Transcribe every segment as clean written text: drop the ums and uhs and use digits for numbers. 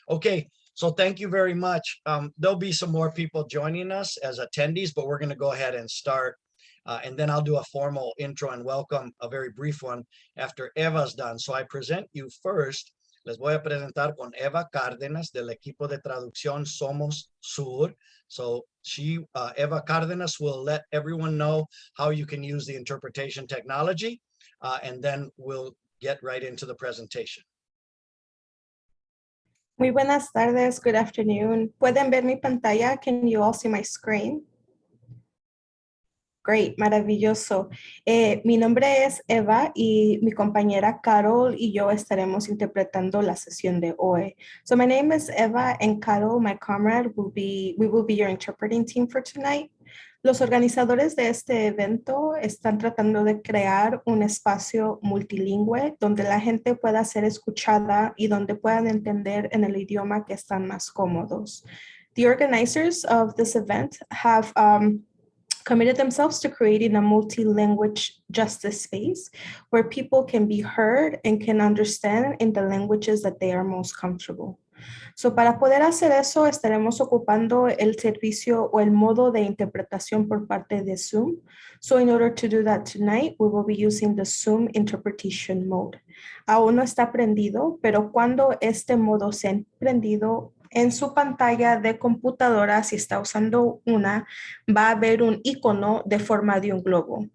Okay, so thank you very much. There'll be some more people joining us as attendees, but we're going to go ahead and start. And then I'll do a formal intro and welcome, a very brief one, after Eva's done. So I present you first. Les voy a presentar con Eva Cárdenas del equipo de traducción Somos Sur. So Eva Cárdenas will let everyone know how you can use the interpretation technology, and then we'll get right into the presentation. Muy buenas tardes, good afternoon. ¿Pueden ver mi pantalla? Can you all see my screen? Great, maravilloso. Mi nombre es Eva y mi compañera Carol y yo estaremos interpretando la sesión de hoy. So my name is Eva and Carol, my comrade, we will be your interpreting team for tonight. Los organizadores de este evento están tratando de crear un espacio multilingüe donde la gente pueda ser escuchada y donde puedan entender en el idioma que están más cómodos. The organizers of this event have committed themselves to creating a multi-language justice space where people can be heard and can understand in the languages that they are most comfortable. So para poder hacer eso, estaremos ocupando el servicio o el modo de interpretación por parte de Zoom. So in order to do that tonight, we will be using the Zoom interpretation mode. Aún no está prendido, pero cuando este modo sea prendido, en su pantalla de computadora, si está usando una, va a haber un icono de forma de un globo.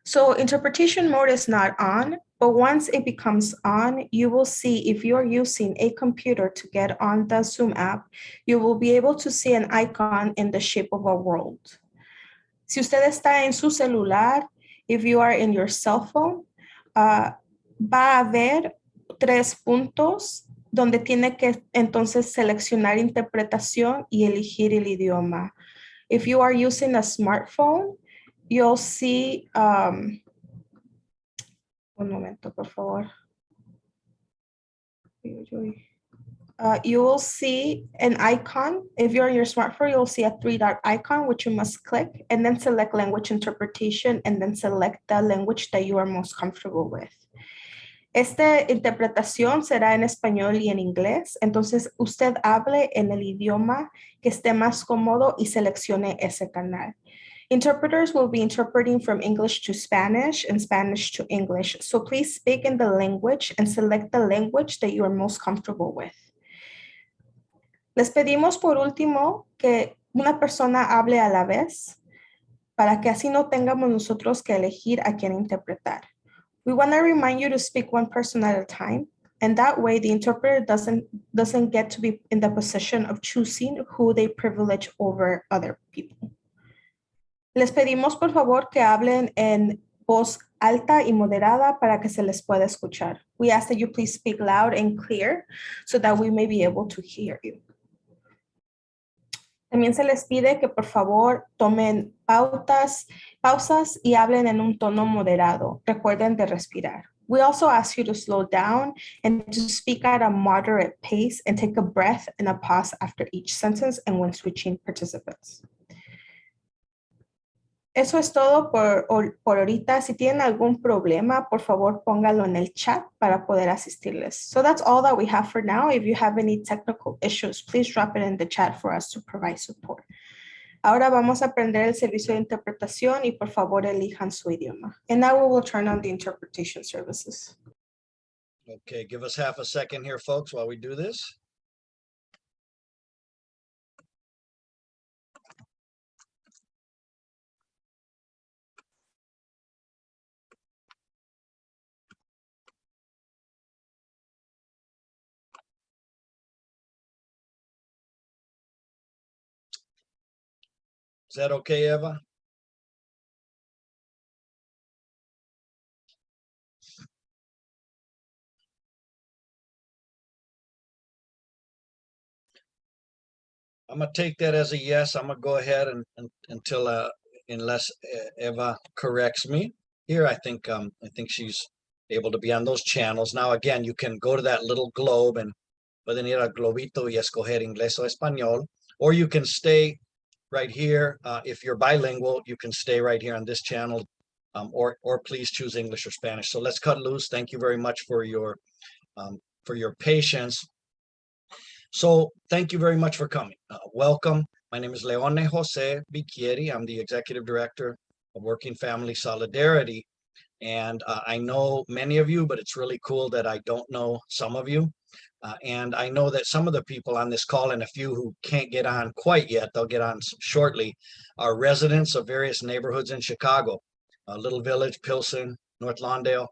So interpretation mode is not on, but once it becomes on, you will see if you're using a computer to get on the Zoom app, you will be able to see an icon in the shape of a world. Si usted está en su celular, if you are in your cell phone, va a haber 3 puntos donde tiene que entonces seleccionar interpretación y elegir el idioma. If you are using a smartphone, you'll see, un momento, por favor. You will see an icon. If you're on your smartphone, you'll see a 3-dot icon, which you must click, and then select language interpretation, and then select the language that you are most comfortable with. Esta interpretación será en español y en inglés, entonces usted hable en el idioma que esté más cómodo y seleccione ese canal. Interpreters will be interpreting from English to Spanish and Spanish to English, so please speak in the language and select the language that you are most comfortable with. Les pedimos por último que una persona hable a la vez para que así no tengamos nosotros que elegir a quién interpretar. We want to remind you to speak one person at a time, and that way the interpreter doesn't get to be in the position of choosing who they privilege over other people. Les pedimos por favor que hablen en voz alta y moderada para que se les pueda escuchar. We ask that you please speak loud and clear so that we may be able to hear you. También se les pide que por favor tomen pausas y hablen en un tono moderado. Recuerden de respirar. We also ask you to slow down and to speak at a moderate pace and take a breath and a pause after each sentence and when switching participants. Eso es todo por ahorita. Si tienen algún problema, por favor, póngalo en el chat para poder asistirles. So that's all that we have for now. If you have any technical issues, please drop it in the chat for us to provide support. Ahora vamos a aprender el servicio de interpretación y por favor elijan su idioma. And now we will turn on the interpretation services. Okay, give us half a second here, folks, while we do this. Is that okay, Eva? I'm gonna take that as a yes. I'm gonna go ahead and until unless Eva corrects me here. I think she's able to be on those channels. Now again, you can go to that little globe and pueden ir al globito y escoger inglés o español, or you can stay right here. If you're bilingual, you can stay right here on this channel, or please choose English or Spanish. So let's cut loose. Thank you very much for your patience. So thank you very much for coming. Welcome. My name is Leone Jose Bicchieri. I'm the Executive Director of Working Family Solidarity. And I know many of you, but it's really cool that I don't know some of you. And I know that some of the people on this call and a few who can't get on quite yet, they'll get on shortly, are residents of various neighborhoods in Chicago, Little Village, Pilsen, North Lawndale,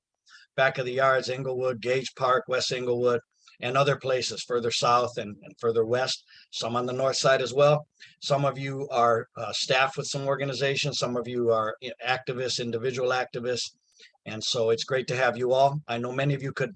Back of the Yards, Englewood, Gage Park, West Englewood, and other places further south and further west, some on the north side as well. Some of you are staff with some organizations. Some of you are activists, individual activists. And so it's great to have you all. I know many of you could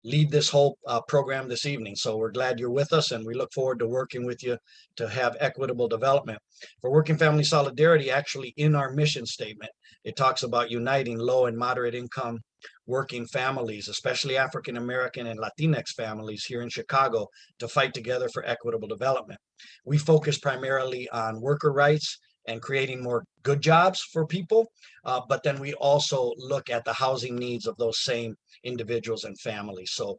lead this whole program this evening. So we're glad you're with us, and we look forward to working with you to have equitable development. For Working Family Solidarity, actually in our mission statement, it talks about uniting low and moderate income working families, especially African American and Latinx families here in Chicago, to fight together for equitable development. We focus primarily on worker rights and creating more good jobs for people, but then we also look at the housing needs of those same individuals and families. So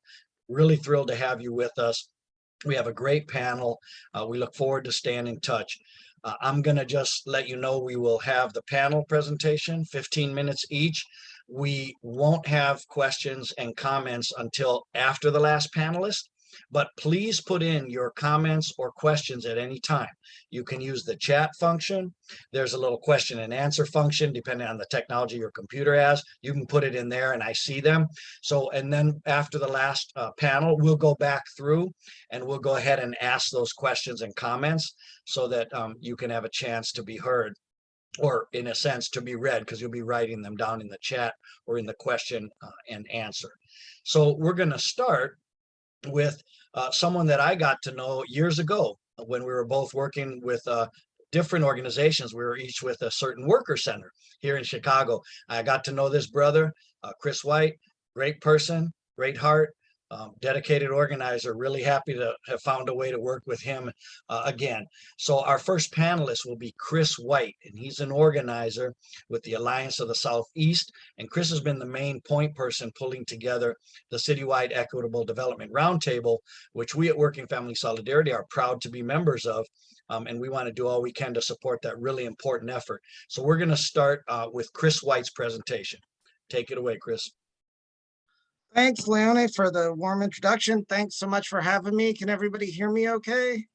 really thrilled to have you with us. We have a great panel. We look forward to staying in touch. I'm going to just let you know we will have the panel presentation, 15 minutes each. We won't have questions and comments until after the last panelist, but please put in your comments or questions at any time. You can use the chat function. There's a little question and answer function, depending on the technology your computer has. You can put it in there and I see them. So, and then after the last panel, we'll go back through and we'll go ahead and ask those questions and comments so that you can have a chance to be heard, or in a sense to be read, because you'll be writing them down in the chat or in the question and answer. So we're going to start with someone that I got to know years ago when we were both working with different organizations. We were each with a certain worker center here in Chicago. I got to know this brother, Chris White, great person, great heart, dedicated organizer. Really happy to have found a way to work with him again. So our first panelist will be Chris White, and he's an organizer with the Alliance of the Southeast. And Chris has been the main point person pulling together the Citywide Equitable Development Roundtable, which we at Working Family Solidarity are proud to be members of. And we want to do all we can to support that really important effort. So we're going to start with Chris White's presentation. Take it away, Chris. Thanks, Leone, for the warm introduction. Thanks so much for having me. Can everybody hear me okay?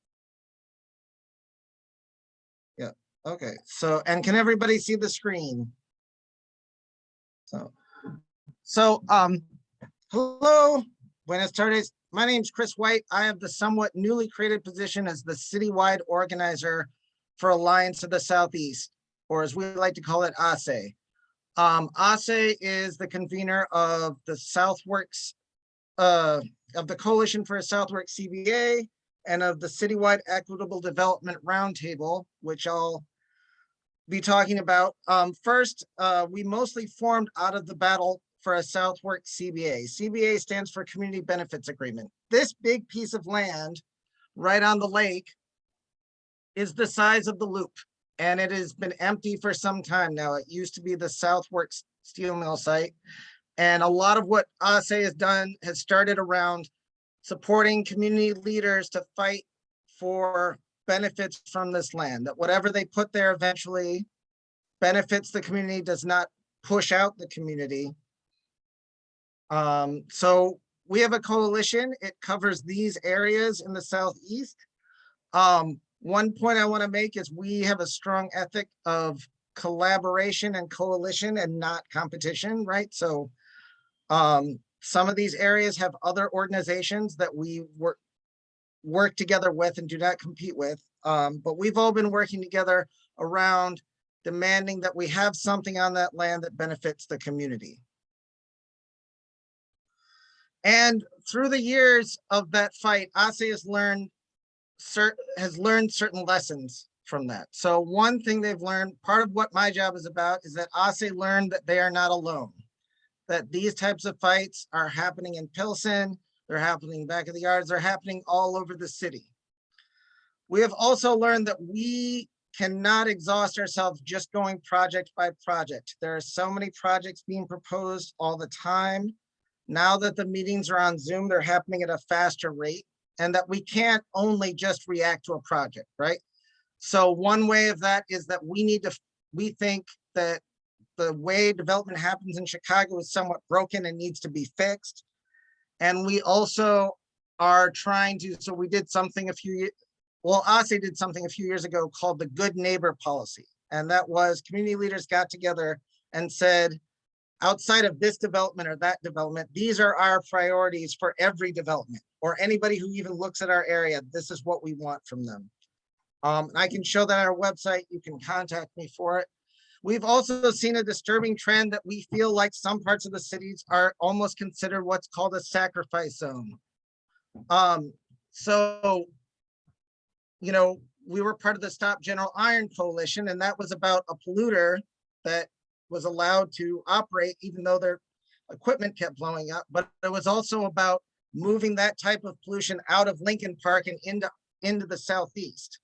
Yeah, okay. So, and can everybody see the screen? So, hello, buenas tardes. My name's Chris White. I have the somewhat newly created position as the Citywide Organizer for Alliance of the Southeast, or as we like to call it, ASE. ASE is the convener of the Southworks, of the Coalition for a Southworks CBA, and of the Citywide Equitable Development Roundtable, which I'll be talking about. First, we mostly formed out of the battle for a Southworks CBA. CBA stands for Community Benefits Agreement. This big piece of land right on the lake is the size of the loop, and it has been empty for some time now. It used to be the Southworks steel mill site. And a lot of what ASE has done has started around supporting community leaders to fight for benefits from this land, that whatever they put there eventually benefits the community, does not push out the community. So we have a coalition. It covers these areas in the Southeast. One point I want to make is we have a strong ethic of collaboration and coalition and not competition, right? So some of these areas have other organizations that we work together with and do not compete with. But we've all been working together around demanding that we have something on that land that benefits the community. And through the years of that fight, ASE has learned certain lessons from that. So one thing they've learned, part of what my job is about, is that ASE learned that they are not alone, that these types of fights are happening in Pilsen, they're happening back of the yards, they're happening all over the city. We have also learned that we cannot exhaust ourselves just going project by project. There are so many projects being proposed all the time. Now that the meetings are on Zoom, they're happening at a faster rate. and that we can't only just react to a project, right? So one way of that is that we think that the way development happens in Chicago is somewhat broken and needs to be fixed. And we also are trying to, so we did something ASE did something a few years ago called the Good Neighbor Policy. And that was community leaders got together and said, outside of this development or that development, these are our priorities for every development, or anybody who even looks at our area, this is what we want from them. I can show that on our website. You can contact me for it. We've also seen a disturbing trend that we feel like some parts of the cities are almost considered what's called a sacrifice zone. So, you know, we were part of the Stop General Iron Coalition, and that was about a polluter that was allowed to operate even though their equipment kept blowing up. But it was also about moving that type of pollution out of Lincoln Park and into the Southeast.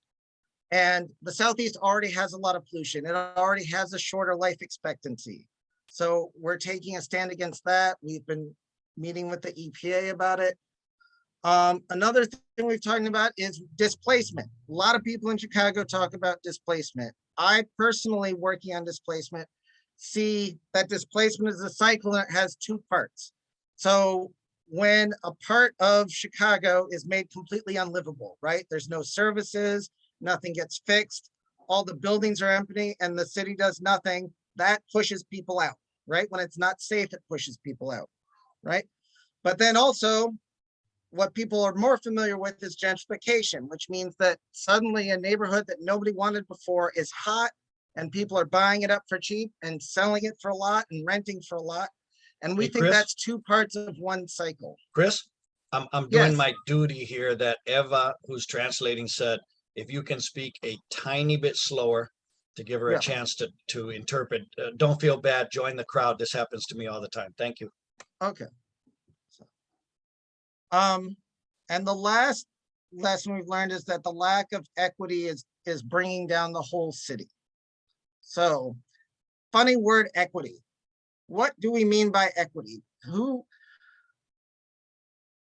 And the Southeast already has a lot of pollution. It already has a shorter life expectancy. So we're taking a stand against that. We've been meeting with the EPA about it. Another thing we've talked about is displacement. A lot of people in Chicago talk about displacement. I personally, working on displacement, see that displacement is a cycle that has two parts. So when a part of Chicago is made completely unlivable, right? There's no services, nothing gets fixed, all the buildings are empty and the city does nothing, that pushes people out, right? When it's not safe, it pushes people out, right? But then also, what people are more familiar with is gentrification, which means that suddenly a neighborhood that nobody wanted before is hot and people are buying it up for cheap and selling it for a lot and renting for a lot. And we Hey, think Chris? that's two parts of one cycle. Chris, I'm doing Yes. my duty here that Eva, who's translating, said, if you can speak a tiny bit slower to give her Yeah. a chance to interpret. Don't feel bad, join the crowd. This happens to me all the time. Thank you. Okay. And the last lesson we've learned is that the lack of equity is bringing down the whole city. So, funny word, equity. What do we mean by equity? Who,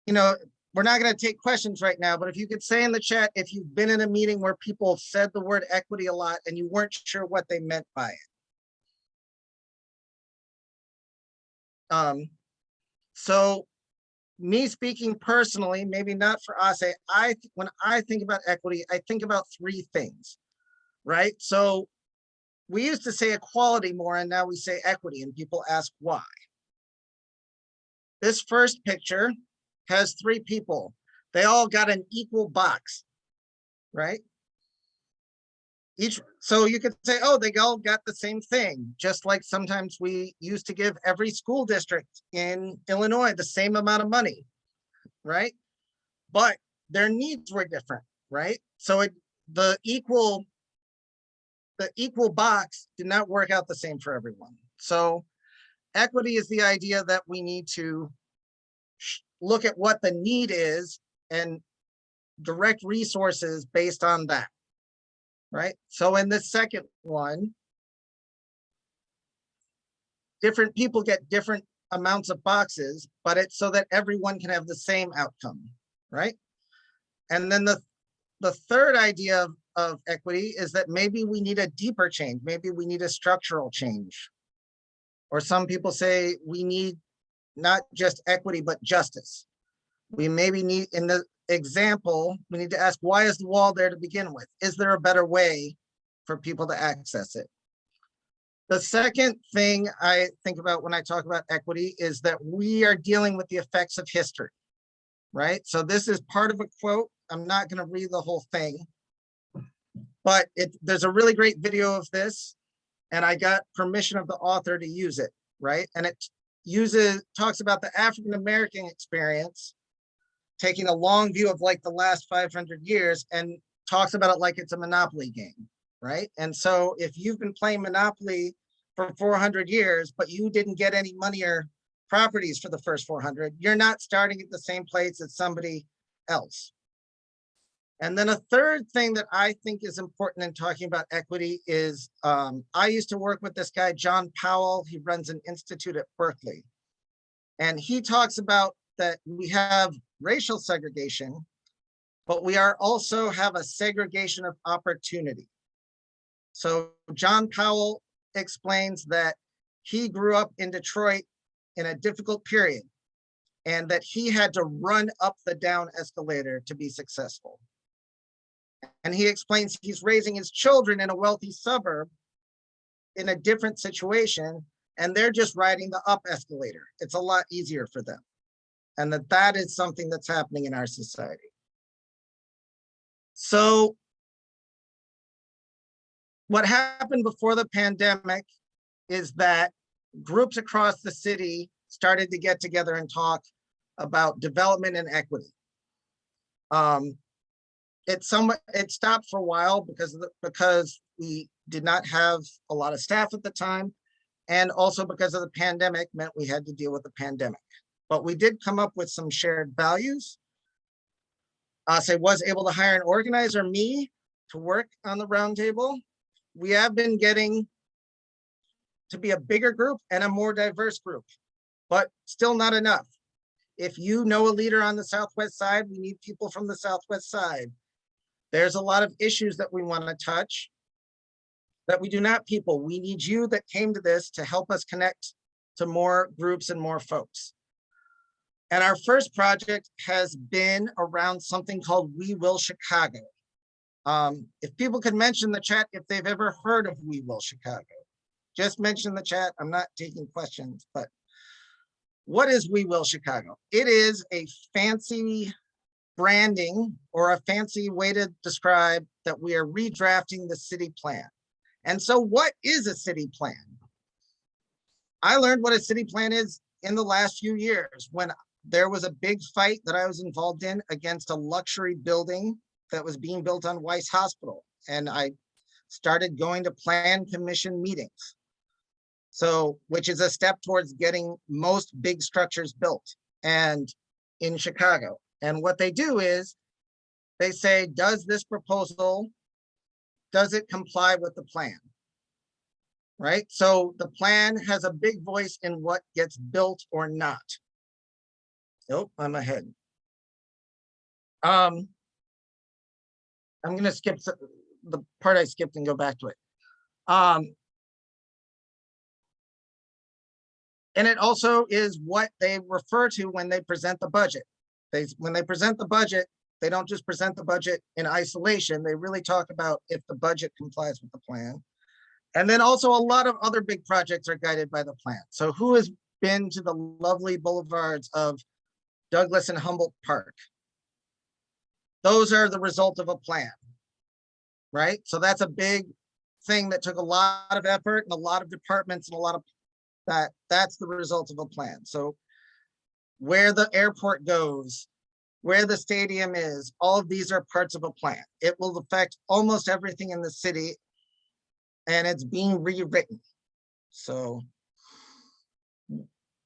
you know, we're not going to take questions right now, but if you could say in the chat if you've been in a meeting where people said the word equity a lot and you weren't sure what they meant by it. So me speaking personally, maybe not for ASE, when I think about equity, I think about three things, right? So we used to say equality more and now we say equity and people ask why. This first picture has three people. They all got an equal box, right? So you could say, oh, they all got the same thing. Just like sometimes we used to give every school district in Illinois the same amount of money, right? But their needs were different, right? So the equal box did not work out the same for everyone. So equity is the idea that we need to look at what the need is and direct resources based on that, right? So in the second one, different people get different amounts of boxes, but it's so that everyone can have the same outcome, right? And then the third idea of equity is that maybe we need a deeper change. Maybe we need a structural change. Or some people say we need not just equity, but justice. We maybe need, in the example, we need to ask, why is the wall there to begin with? Is there a better way for people to access it? The second thing I think about when I talk about equity is that we are dealing with the effects of history, right? So this is part of a quote. I'm not going to read the whole thing, but there's a really great video of this, and I got permission of the author to use it, right? And it talks about the African-American experience, taking a long view of like the last 500 years and talks about it like it's a Monopoly game, right? And so if you've been playing Monopoly for 400 years, but you didn't get any money or properties for the first 400, you're not starting at the same place as somebody else. And then a third thing that I think is important in talking about equity is, I used to work with this guy, John Powell. He runs an institute at Berkeley. And he talks about that we have racial segregation, but we are also have a segregation of opportunity. So John Powell explains that he grew up in Detroit in a difficult period and that he had to run up the down escalator to be successful. And he explains he's raising his children in a wealthy suburb in a different situation, and they're just riding the up escalator. It's a lot easier for them. And that is something that's happening in our society. So what happened before the pandemic is that groups across the city started to get together and talk about development and equity. It stopped for a while because we did not have a lot of staff at the time, and also because of the pandemic meant we had to deal with the pandemic. But we did come up with some shared values. So I was able to hire an organizer, me, to work on the roundtable. We have been getting to be a bigger group and a more diverse group, but still not enough. If you know a leader on the Southwest side, we need people from the Southwest side. There's a lot of issues that we want to touch that we do not people. We need you that came to this to help us connect to more groups and more folks. And our first project has been around something called We Will Chicago. If people could mention the chat if they've ever heard of We Will Chicago. Just mention the chat. I'm not taking questions, but what is We Will Chicago? It is a fancy branding or a fancy way to describe that we are redrafting the city plan. And so what is a city plan? I learned what a city plan is in the last few years when there was a big fight that I was involved in against a luxury building that was being built on Weiss Hospital. And I started going to plan commission meetings. So, which is a step towards getting most big structures built and in Chicago. And what they do is they say, does this proposal, does it comply with the plan? Right? So the plan has a big voice in what gets built or not. Nope, I'm ahead. I'm going to skip the part I skipped and go back to it. And it also is what they refer to when they present the budget. When they present the budget, they don't just present the budget in isolation. They really talk about if the budget complies with the plan. And then also a lot of other big projects are guided by the plan. So who has been to the lovely boulevards of Douglas and Humboldt Park? Those are the result of a plan, right? So that's a big thing that took a lot of effort and a lot of departments and a lot of that's the result of a plan. So where the airport goes, where the stadium is, all of these are parts of a plan. It will affect almost everything in the city and it's being rewritten. So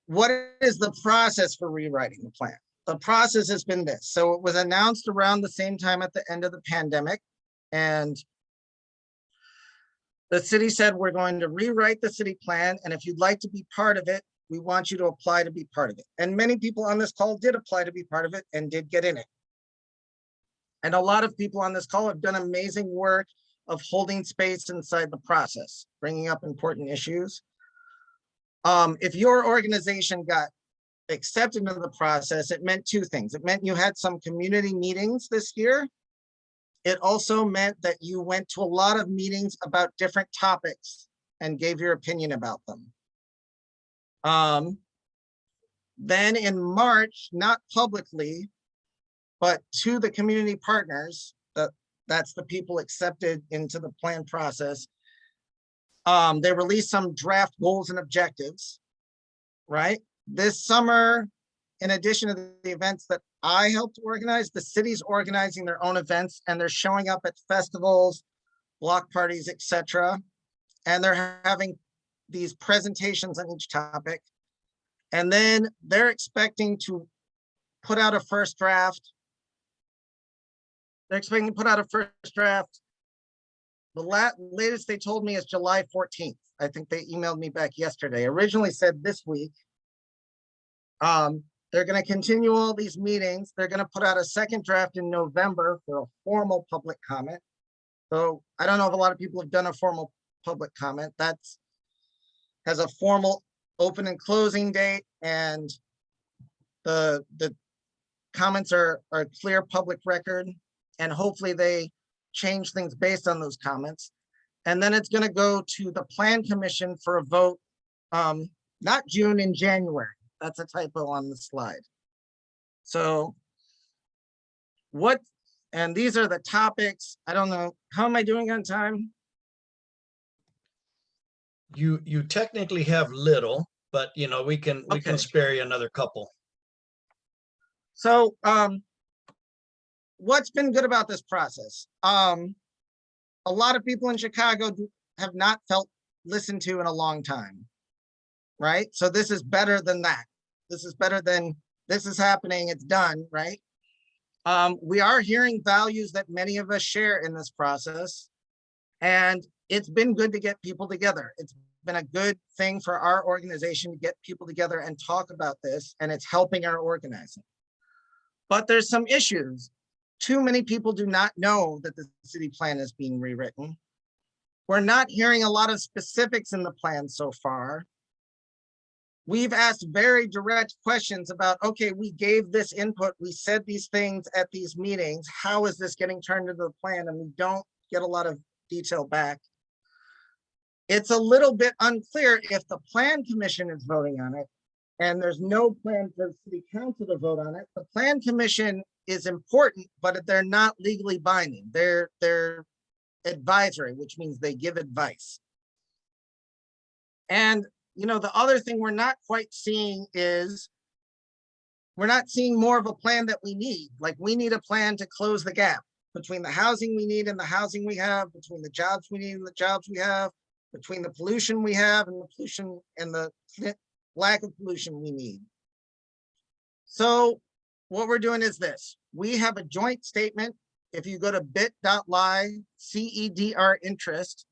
what is the process for rewriting the plan? The process has been this. So it was announced around the same time at the end of the pandemic, and the city said, we're going to rewrite the city plan, and if you'd like to be part of it, we want you to apply to be part of it. And many people on this call did apply to be part of it and did get in it. And a lot of people on this call have done amazing work of holding space inside the process, bringing up important issues. If your organization got accepted into the process, it meant two things. It meant you had some community meetings this year. It also meant that you went to a lot of meetings about different topics and gave your opinion about them. Then in March, not publicly, but to the community partners, that's the people accepted into the plan process, they released some draft goals and objectives, right? This summer, in addition to the events that I helped organize, the city's organizing their own events and they're showing up at festivals, block parties, etc. And they're having these presentations on each topic. And then they're expecting to put out a first draft. They're expecting to put out a first draft. The latest they told me is July 14th. I think they emailed me back yesterday. Originally said this week. They're going to continue all these meetings. They're going to put out a second draft in November for a formal public comment. So I don't know if a lot of people have done a formal public comment. That's has a formal open and closing date, and the comments are clear public record, and hopefully they change things based on those comments. And then it's going to go to the Plan Commission for a vote, not June, in January. That's a typo on the slide. So and these are the topics. I don't know, how am I doing on time? You technically have little, but we can Okay. spare you another couple. So what's been good about this process? A lot of people in Chicago have not felt listened to in a long time, right? So this is better than that. This is better than this is happening, it's done, right? We are hearing values that many of us share in this process, and it's been good to get people together. It's been a good thing for our organization to get people together and talk about this, and it's helping our organizing. But there's some issues. Too many people do not know that the city plan is being rewritten. We're not hearing a lot of specifics in the plan so far. We've asked very direct questions about, okay, we gave this input, we said these things at these meetings, how is this getting turned into the plan? And we don't get a lot of detail back. It's a little bit unclear if the Plan Commission is voting on it, and there's no plan for the City Council to vote on it. The Plan Commission is important, but they're not legally binding. They're advisory, which means they give advice. And the other thing we're not quite seeing is we're not seeing more of a plan that we need. Like, we need a plan to close the gap between the housing we need and the housing we have, between the jobs we need and the jobs we have, between the pollution we have and the pollution and the lack of pollution we need. So what we're doing is this. We have a joint statement. If you go to bit.ly CEDR interest,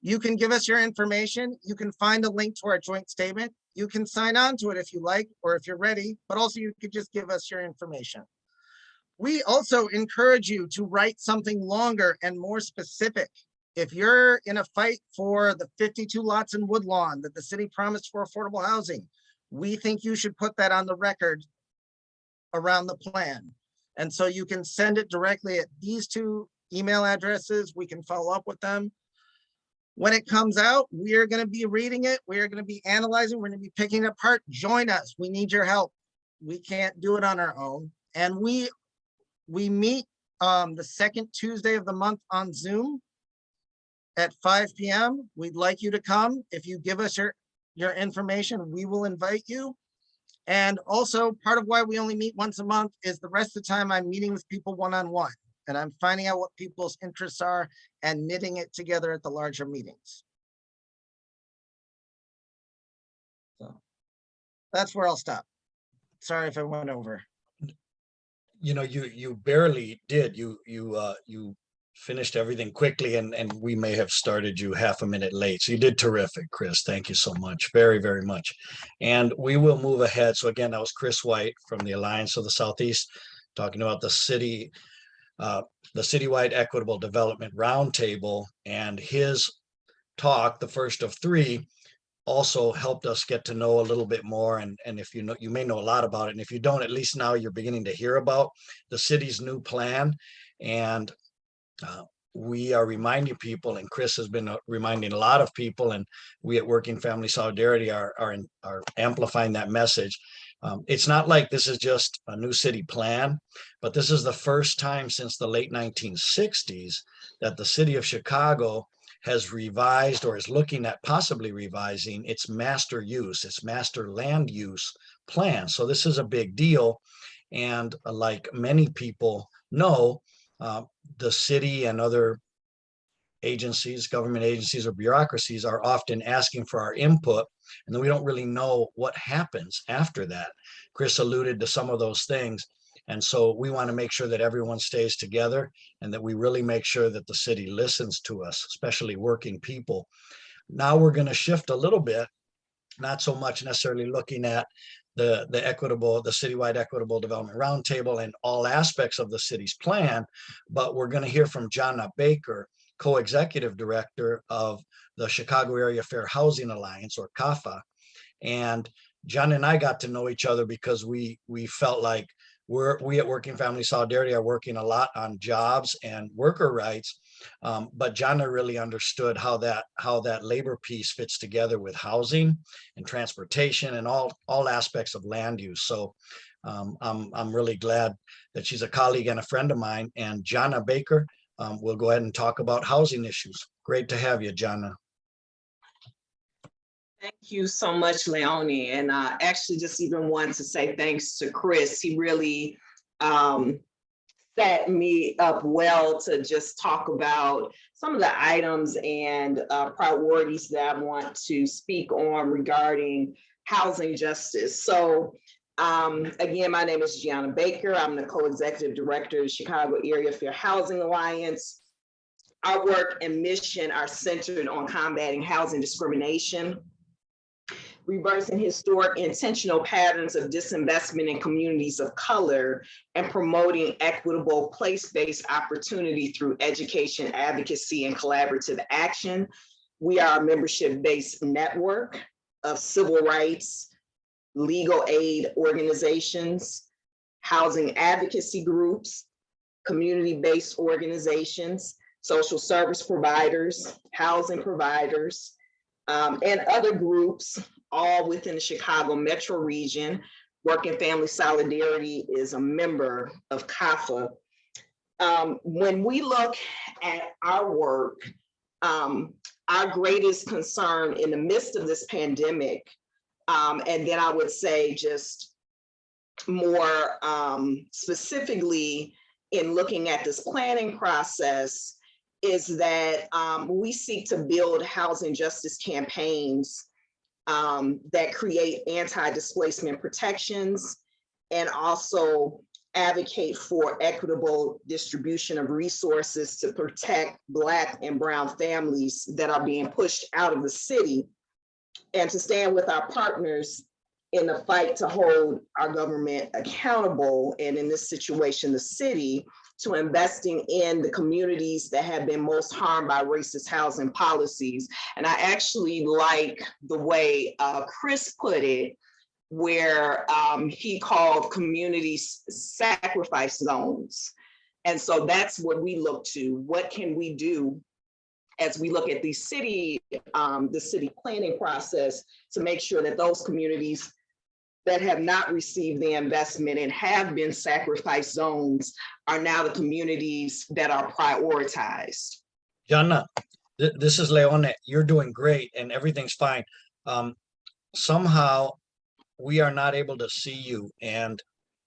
you can give us your information. You can find a link to our joint statement. You can sign on to it if you like, or if you're ready, but also you could just give us your information. We also encourage you to write something longer and more specific. If you're in a fight for the 52 lots in Woodlawn that the city promised for affordable housing, we think you should put that on the record around the plan. And so you can send it directly at these two email addresses. We can follow up with them. When it comes out, we are going to be reading it. We are going to be analyzing. We're going to be picking it apart. Join us. We need your help. We can't do it on our own. And we meet the second Tuesday of the month on Zoom at 5 p.m. We'd like you to come. If you give us your information, we will invite you. And also, part of why we only meet once a month is the rest of the time I'm meeting with people one-on-one, and I'm finding out what people's interests are and knitting it together at the larger meetings. So that's where I'll stop. Sorry if I went over. You barely did. You finished everything quickly, and we may have started you half a minute late. So you did terrific, Chris. Thank you so much. Very, very much. And we will move ahead. So again, that was Chris White from the Alliance of the Southeast, talking about the Citywide Equitable Development Roundtable, and his talk, the first of three, also helped us get to know a little bit more. And if you know, you may know a lot about it. And if you don't, at least now you're beginning to hear about the city's new plan. And we are reminding people, and Chris has been reminding a lot of people, and we at Working Family Solidarity are amplifying that message. It's not like this is just a new city plan, but this is the first time since the late 1960s that the city of Chicago has revised, or is looking at possibly revising, its master land use plan. So this is a big deal. And like many people know, the city and other agencies, government agencies or bureaucracies, are often asking for our input, and then we don't really know what happens after that. Chris alluded to some of those things. And so we want to make sure that everyone stays together, and that we really make sure that the city listens to us, especially working people. Now we're going to shift a little bit, not so much necessarily looking at the Citywide Equitable Development Roundtable and all aspects of the city's plan. But we're going to hear from Gianna Baker, co-executive director of the Chicago Area Fair Housing Alliance, or CAFHA. And John and I got to know each other because we felt like we at Working Family Solidarity are working a lot on jobs and worker rights. But Gianna really understood how that labor piece fits together with housing and transportation and all aspects of land use. So I'm really glad that she's a colleague and a friend of mine. And Gianna Baker will go ahead and talk about housing issues. Great to have you, Gianna. Thank you so much, Leonie. And I actually just even want to say thanks to Chris. He really set me up well to just talk about some of the items and priorities that I want to speak on regarding housing justice. So again, my name is Gianna Baker. I'm the co-executive director of Chicago Area Fair Housing Alliance. Our work and mission are centered on combating housing discrimination, reversing historic intentional patterns of disinvestment in communities of color, and promoting equitable place-based opportunity through education, advocacy, and collaborative action. We are a membership-based network of civil rights, legal aid organizations, housing advocacy groups, community-based organizations, social service providers, housing providers, and other groups, all within the Chicago metro region. Working Family Solidarity is a member of CAFHA. When we look at our work, our greatest concern in the midst of this pandemic, and then I would say just more specifically in looking at this planning process, is that we seek to build housing justice campaigns that create anti-displacement protections and also advocate for equitable distribution of resources to protect Black and Brown families that are being pushed out of the city, and to stand with our partners in the fight to hold our government accountable, and in this situation, the city, to investing in the communities that have been most harmed by racist housing policies. And I actually like the way Chris put it, where he called communities sacrifice zones. And so that's what we look to. What can we do as we look at the city planning process to make sure that those communities that have not received the investment and have been sacrifice zones are now the communities that are prioritized. Gianna, this is Leone. You're doing great and everything's fine. Somehow we are not able to see you, and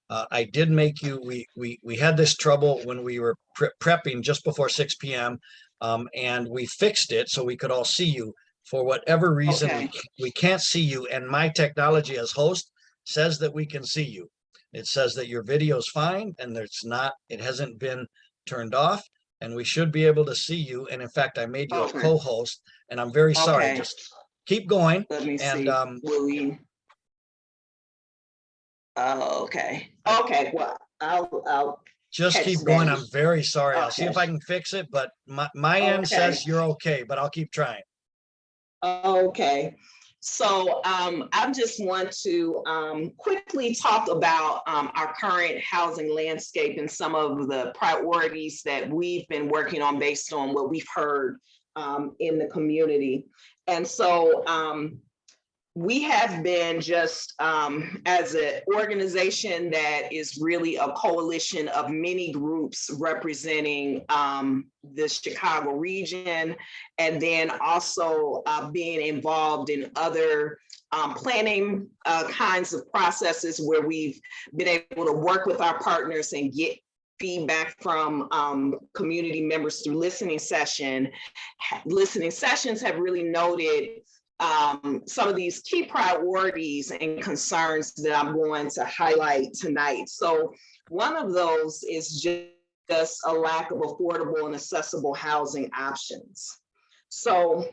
I did make you, we had this trouble when we were prepping just before 6 p.m. And we fixed it so we could all see you. For whatever reason, Okay. we can't see you, and my technology as host says that we can see you. It says that your video is fine and it hasn't been turned off, and we should be able to see you. And in fact, I made you a co-host, and I'm very sorry. Okay. Just keep going. Let me And see. Will we? Okay. Okay. Well, I'll just catch keep going. that. I'm very sorry. I'll see if Okay. I can fix it, but my end says you're okay, but I'll keep trying. Okay. So I just want to quickly talk about our current housing landscape and some of the priorities that we've been working on based on what we've heard in the community. And so we have been just as an organization that is really a coalition of many groups representing the Chicago region, and then also being involved in other planning kinds of processes where we've been able to work with our partners and get feedback from community members through listening sessions. Listening sessions have really noted some of these key priorities and concerns that I'm going to highlight tonight. So one of those is just a lack of affordable and accessible housing options. So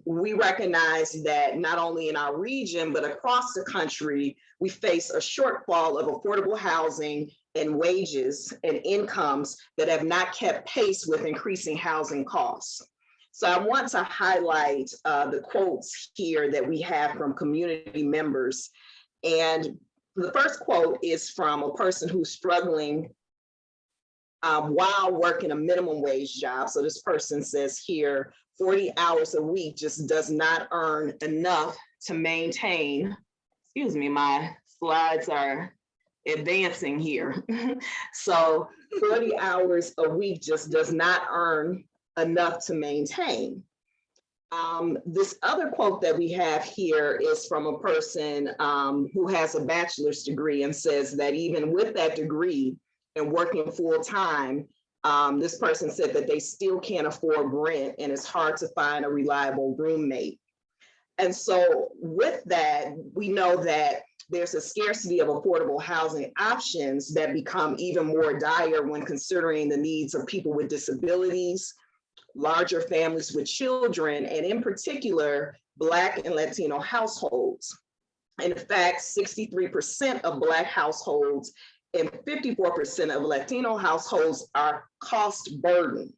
we recognize that not only in our region, but across the country, we face a shortfall of affordable housing and wages and incomes that have not kept pace with increasing housing costs. So I want to highlight the quotes here that we have from community members. And the first quote is from a person who's struggling while working a minimum wage job. So this person says here, 40 hours a week just does not earn enough to maintain, excuse me, my slides are advancing here. So 40 hours a week just does not earn enough to maintain. This other quote that we have here is from a person who has a bachelor's degree and says that even with that degree and working full time, this person said that they still can't afford rent and it's hard to find a reliable roommate. And so with that, we know that there's a scarcity of affordable housing options that become even more dire when considering the needs of people with disabilities, larger families with children, and in particular, Black and Latino households. In fact, 63% of Black households and 54% of Latino households are cost burdened.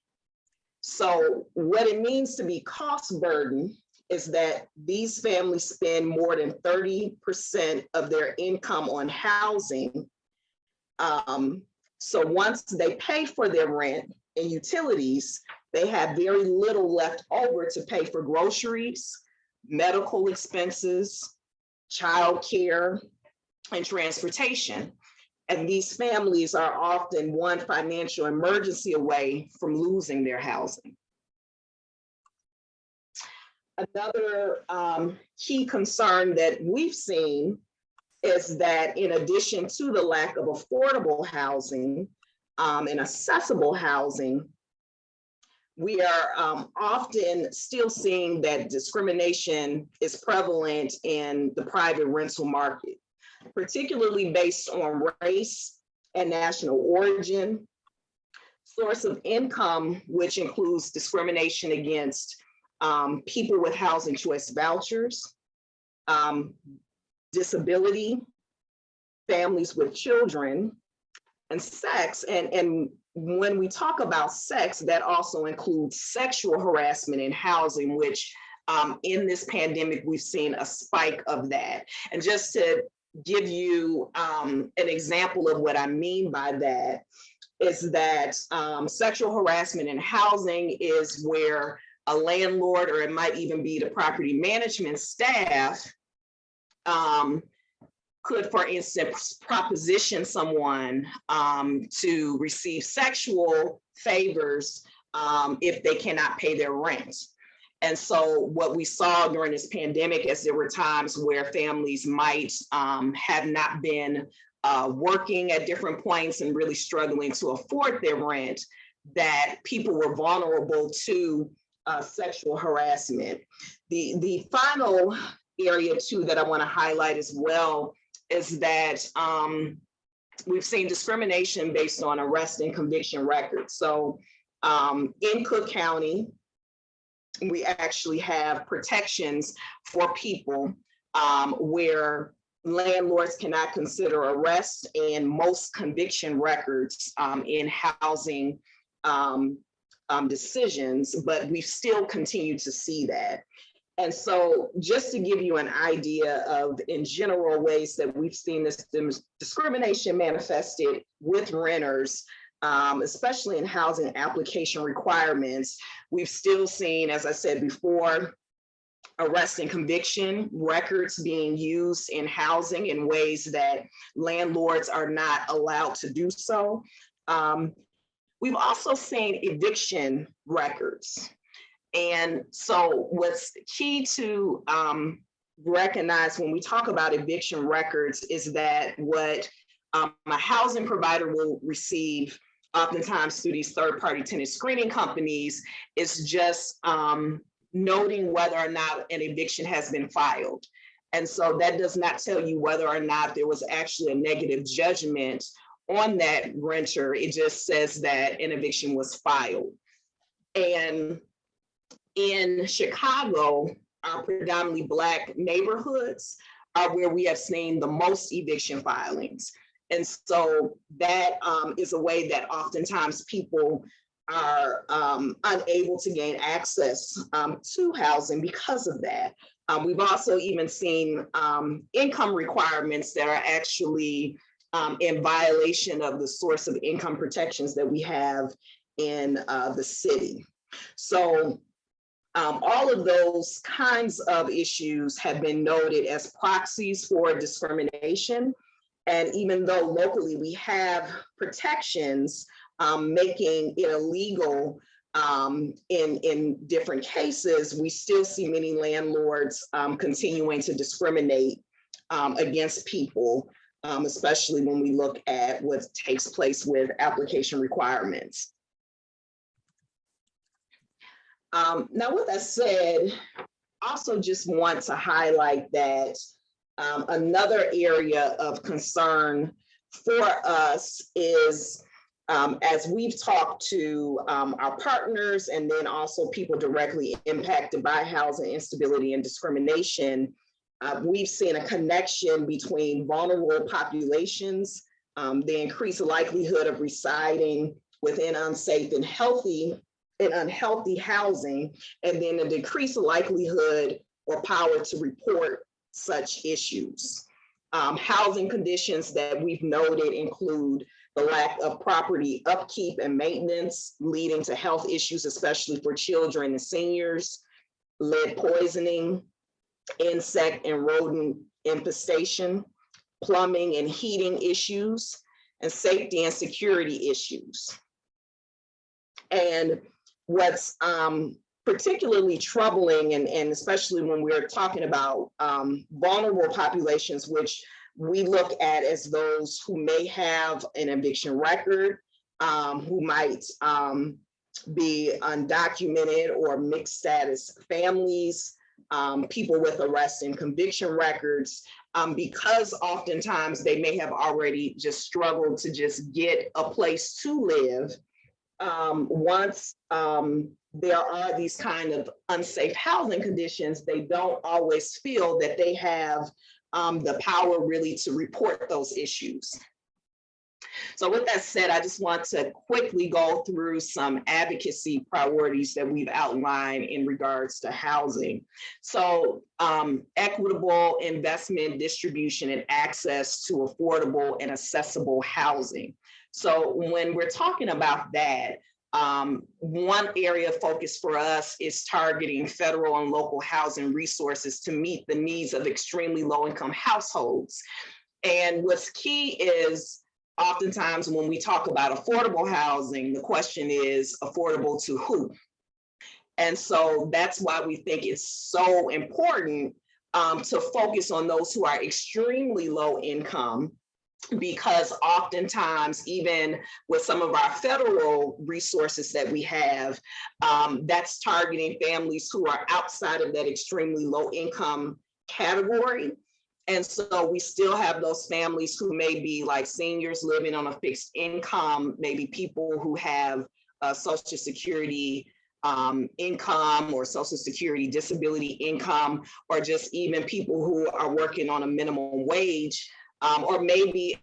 So what it means to be cost burdened is that these families spend more than 30% of their income on housing. So once they pay for their rent and utilities, they have very little left over to pay for groceries, medical expenses, childcare, and transportation. And these families are often one financial emergency away from losing their housing. Another key concern that we've seen is that in addition to the lack of affordable housing and accessible housing, we are often still seeing that discrimination is prevalent in the private rental market, particularly based on race and national origin, source of income, which includes discrimination against people with housing choice vouchers, disability, families with children, and sex. And when we talk about sex, that also includes sexual harassment in housing, which in this pandemic, we've seen a spike of that. And just to give you an example of what I mean by that is that sexual harassment in housing is where a landlord, or it might even be the property management staff, could, for instance, proposition someone to receive sexual favors if they cannot pay their rent. And so what we saw during this pandemic is there were times where families might have not been working at different points and really struggling to afford their rent, that people were vulnerable to sexual harassment. The final area too that I want to highlight as well is that we've seen discrimination based on arrest and conviction records. So in Cook County, we actually have protections for people where landlords cannot consider arrest and most conviction records in housing decisions, but we still continue to see that. And so just to give you an idea of, in general, ways that we've seen this discrimination manifested with renters, especially in housing application requirements, we've still seen, as I said before, arrest and conviction records being used in housing in ways that landlords are not allowed to do so. We've also seen eviction records. And so what's key to recognize when we talk about eviction records is that what a housing provider will receive oftentimes through these third-party tenant screening companies is just noting whether or not an eviction has been filed. And so that does not tell you whether or not there was actually a negative judgment on that renter. It just says that an eviction was filed. And in Chicago, our predominantly Black neighborhoods are where we have seen the most eviction filings. And so that is a way that oftentimes people are unable to gain access to housing because of that. We've also even seen income requirements that are actually in violation of the source of income protections that we have in the city. So all of those kinds of issues have been noted as proxies for discrimination. And even though locally we have protections, making it illegal in different cases, we still see many landlords continuing to discriminate against people, especially when we look at what takes place with application requirements. Now, with that said, also just want to highlight that another area of concern for us is, as we've talked to our partners and then also people directly impacted by housing instability and discrimination, we've seen a connection between vulnerable populations, the increased likelihood of residing within unsafe and unhealthy housing, and then a decreased likelihood or power to report such issues. Housing conditions that we've noted include the lack of property upkeep and maintenance, leading to health issues, especially for children and seniors, lead poisoning, insect and rodent infestation, plumbing and heating issues, and safety and security issues. And what's particularly troubling, and especially when we're talking about vulnerable populations, which we look at as those who may have an eviction record, who might be undocumented or mixed status families, people with arrest and conviction records, because oftentimes they may have already just struggled to just get a place to live. Once there are these kind of unsafe housing conditions, they don't always feel that they have the power really to report those issues. So with that said, I just want to quickly go through some advocacy priorities that we've outlined in regards to housing. So equitable investment, distribution, and access to affordable and accessible housing. So when we're talking about that, one area of focus for us is targeting federal and local housing resources to meet the needs of extremely low-income households. And what's key is, oftentimes when we talk about affordable housing, the question is affordable to who? And so that's why we think it's so important to focus on those who are extremely low income, because oftentimes, even with some of our federal resources that we have, that's targeting families who are outside of that extremely low income category. And so we still have those families who may be like seniors living on a fixed income, maybe people who have Social Security income or Social Security disability income, or just even people who are working on a minimum wage, or maybe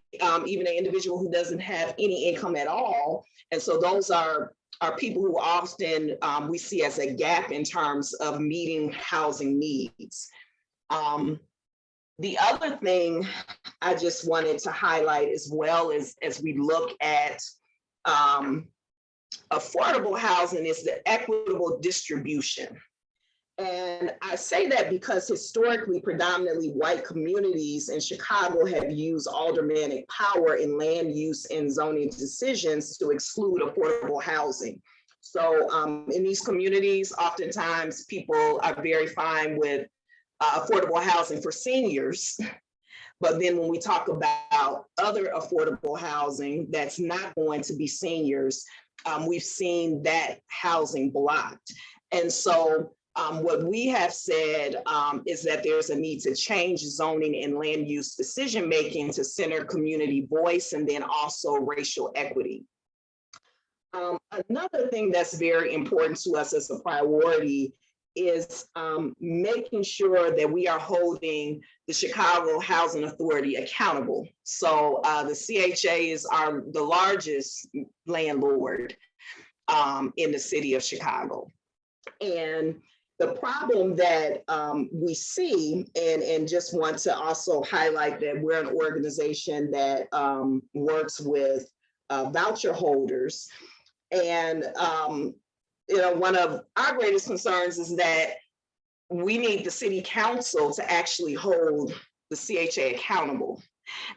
even an individual who doesn't have any income at all. And so those are people who often we see as a gap in terms of meeting housing needs. The other thing I just wanted to highlight as well as we look at affordable housing is the equitable distribution. And I say that because historically, predominantly white communities in Chicago have used aldermanic power in land use and zoning decisions to exclude affordable housing. So in these communities, oftentimes people are very fine with affordable housing for seniors. But then when we talk about other affordable housing that's not going to be seniors, we've seen that housing blocked. And so what we have said is that there's a need to change zoning and land use decision-making to center community voice and then also racial equity. Another thing that's very important to us as a priority is making sure that we are holding the Chicago Housing Authority accountable. So the CHA is the largest landlord in the city of Chicago. And the problem that we see, and just want to also highlight that we're an organization that works with voucher holders. And one of our greatest concerns is that we need the city council to actually hold the CHA accountable.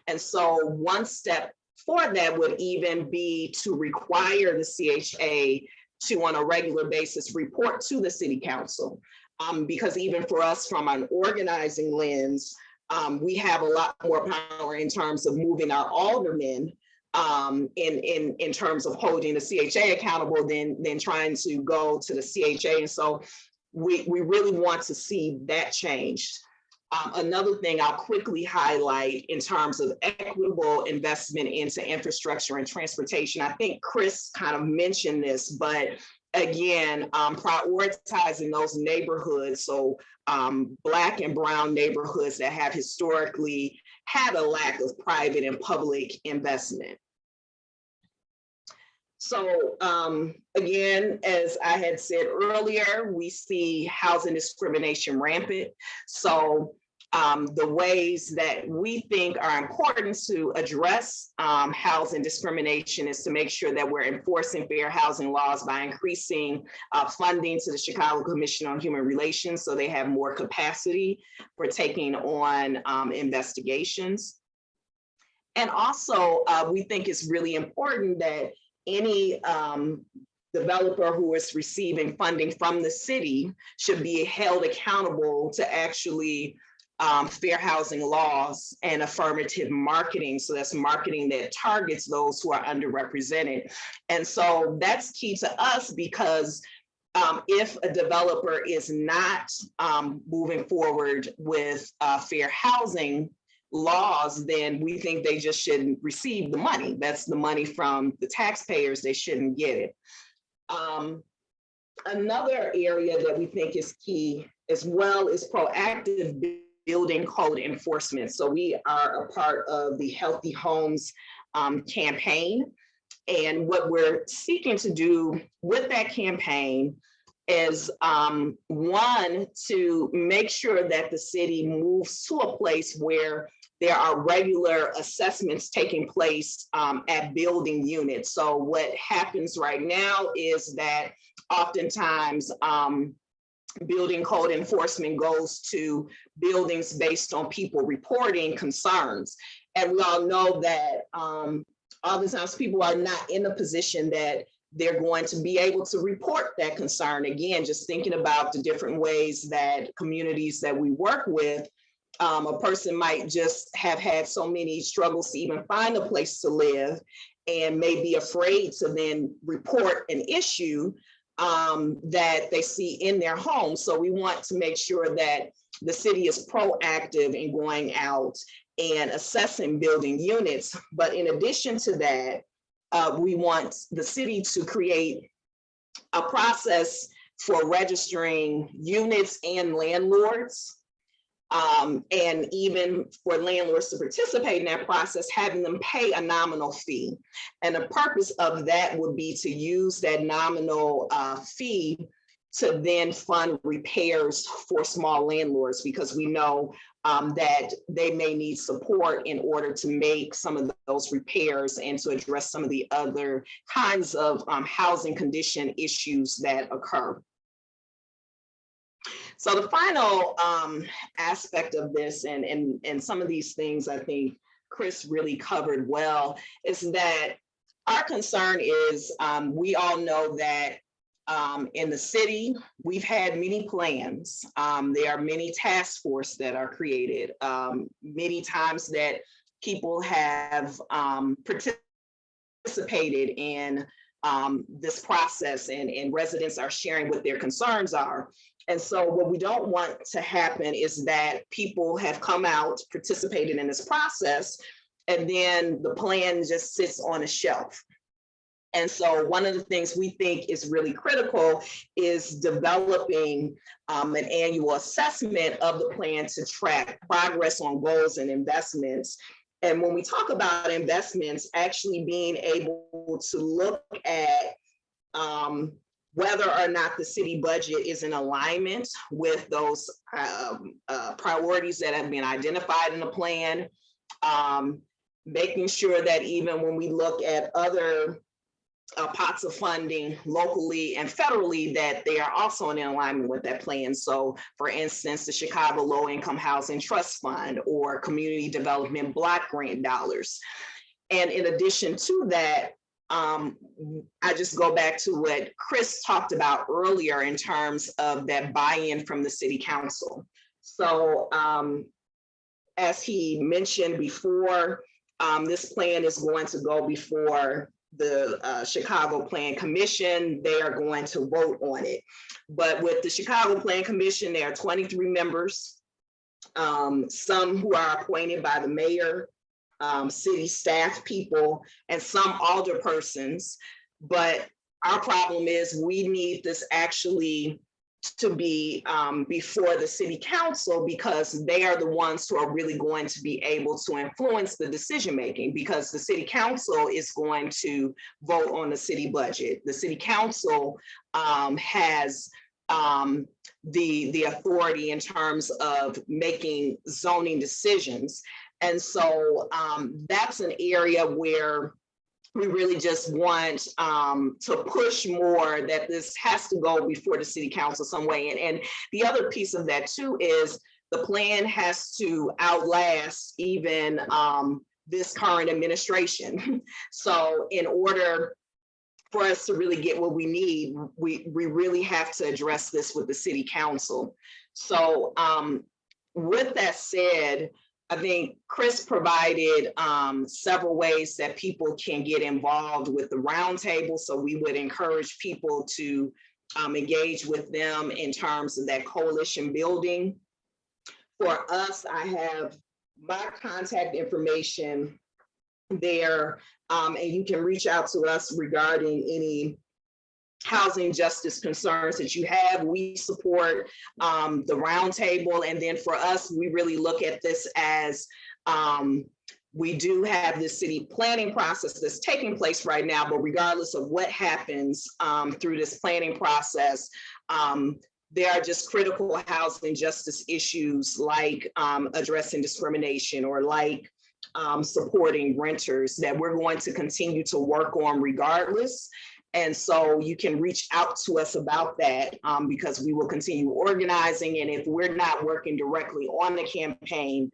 And so one step for that would even be to require the CHA to, on a regular basis, report to the city council. Because even for us, from an organizing lens, we have a lot more power in terms of moving our aldermen in terms of holding the CHA accountable than trying to go to the CHA. And so we really want to see that changed. Another thing I'll quickly highlight in terms of equitable investment into infrastructure and transportation. I think Chris kind of mentioned this, but again, prioritizing those neighborhoods. So Black and brown neighborhoods that have historically had a lack of private and public investment. So again, as I had said earlier, we see housing discrimination rampant. So the ways that we think are important to address housing discrimination is to make sure that we're enforcing fair housing laws by increasing funding to the Chicago Commission on Human Relations so they have more capacity for taking on investigations. And also, we think it's really important that any developer who is receiving funding from the city should be held accountable to actually fair housing laws and affirmative marketing. So that's marketing that targets those who are underrepresented. And so that's key to us because if a developer is not moving forward with fair housing laws, then we think they just shouldn't receive the money. That's the money from the taxpayers. They shouldn't get it. Another area that we think is key as well is proactive building code enforcement. So we are a part of the Healthy Homes campaign. And what we're seeking to do with that campaign is one, to make sure that the city moves to a place where there are regular assessments taking place at building units. So what happens right now is that oftentimes building code enforcement goes to buildings based on people reporting concerns. And we all know that oftentimes people are not in a position that they're going to be able to report that concern. Again, just thinking about the different ways that communities that we work with, a person might just have had so many struggles to even find a place to live and may be afraid to then report an issue that they see in their home. So we want to make sure that the city is proactive in going out and assessing building units. But in addition to that, we want the city to create a process for registering units and landlords. And even for landlords to participate in that process, having them pay a nominal fee. And the purpose of that would be to use that nominal fee to then fund repairs for small landlords, because we know that they may need support in order to make some of those repairs and to address some of the other kinds of housing condition issues that occur. So the final aspect of this, and some of these things I think Chris really covered well, is that our concern is we all know that in the city, we've had many plans. There are many task forces that are created, many times that people have participated in this process, and residents are sharing what their concerns are. And so what we don't want to happen is that people have come out, participated in this process, and then the plan just sits on a shelf. And so one of the things we think is really critical is developing an annual assessment of the plan to track progress on goals and investments. And when we talk about investments, actually being able to look at whether or not the city budget is in alignment with those priorities that have been identified in the plan, making sure that even when we look at other pots of funding locally and federally, that they are also in alignment with that plan. So for instance, the Chicago Low Income Housing Trust Fund or Community Development Block Grant dollars. And in addition to that, I just go back to what Chris talked about earlier in terms of that buy-in from the city council. So as he mentioned before, this plan is going to go before the Chicago Plan Commission. They are going to vote on it. But with the Chicago Plan Commission, there are 23 members, some who are appointed by the mayor, city staff people, and some alderpersons. But our problem is we need this actually to be before the city council, because they are the ones who are really going to be able to influence the decision making, because the city council is going to vote on the city budget. The city council has the authority in terms of making zoning decisions. And so that's an area where we really just want to push more that this has to go before the city council some way. And the other piece of that too is the plan has to outlast even this current administration. So in order for us to really get what we need, we really have to address this with the city council. So with that said, I think Chris provided several ways that people can get involved with the roundtable. So we would encourage people to engage with them in terms of that coalition building. For us, I have my contact information there, and you can reach out to us regarding any housing justice concerns that you have. We support the roundtable, and then for us, we really look at this as we do have this city planning process that's taking place right now, but regardless of what happens through this planning process, there are just critical housing justice issues like addressing discrimination or like supporting renters that we're going to continue to work on regardless. And so you can reach out to us about that because we will continue organizing. And if we're not working directly on the campaign,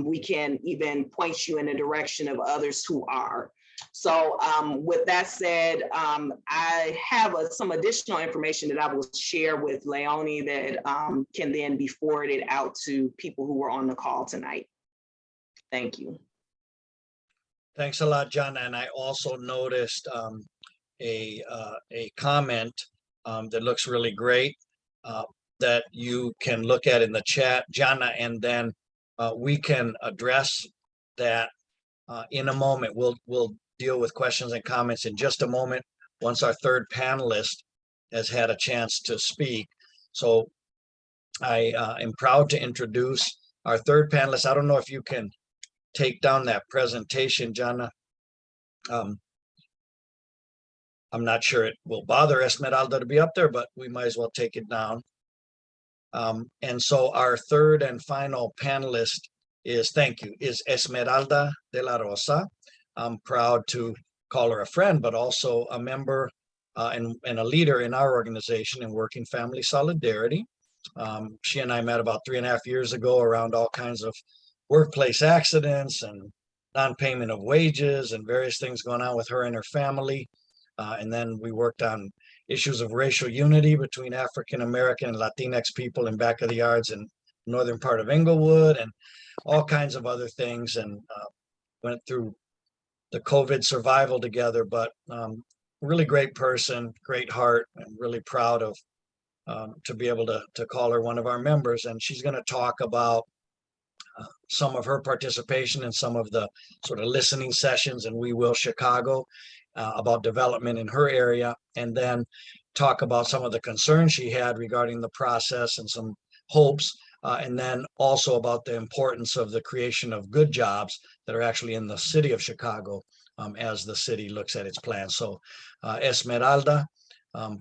we can even point you in the direction of others who are. So with that said, I have some additional information that I will share with Leonie that can then be forwarded out to people who were on the call tonight. Thank you. Thanks a lot, Gianna. And I also noticed a comment that looks really great that you can look at in the chat, Gianna, and then we can address that in a moment. We'll deal with questions and comments in just a moment once our third panelist has had a chance to speak. So I am proud to introduce our third panelist. I don't know if you can take down that presentation, Gianna. I'm not sure it will bother Esmeralda to be up there, but we might as well take it down. And so our third and final panelist is, thank you, is Esmeralda de la Rosa. I'm proud to call her a friend, but also a member and a leader in our organization in Working Family Solidarity. She and I met about 3.5 years ago around all kinds of workplace accidents and non-payment of wages and various things going on with her and her family. And then we worked on issues of racial unity between African American and Latinx people in back of the yards in northern part of Inglewood and all kinds of other things, and went through the COVID survival together. But really great person, great heart, and really proud of to be able to call her one of our members. And she's going to talk about some of her participation in some of the sort of listening sessions in We Will Chicago. about development in her area, and then talk about some of the concerns she had regarding the process and some hopes, and then also about the importance of the creation of good jobs that are actually in the city of Chicago as the city looks at its plan. So Esmeralda,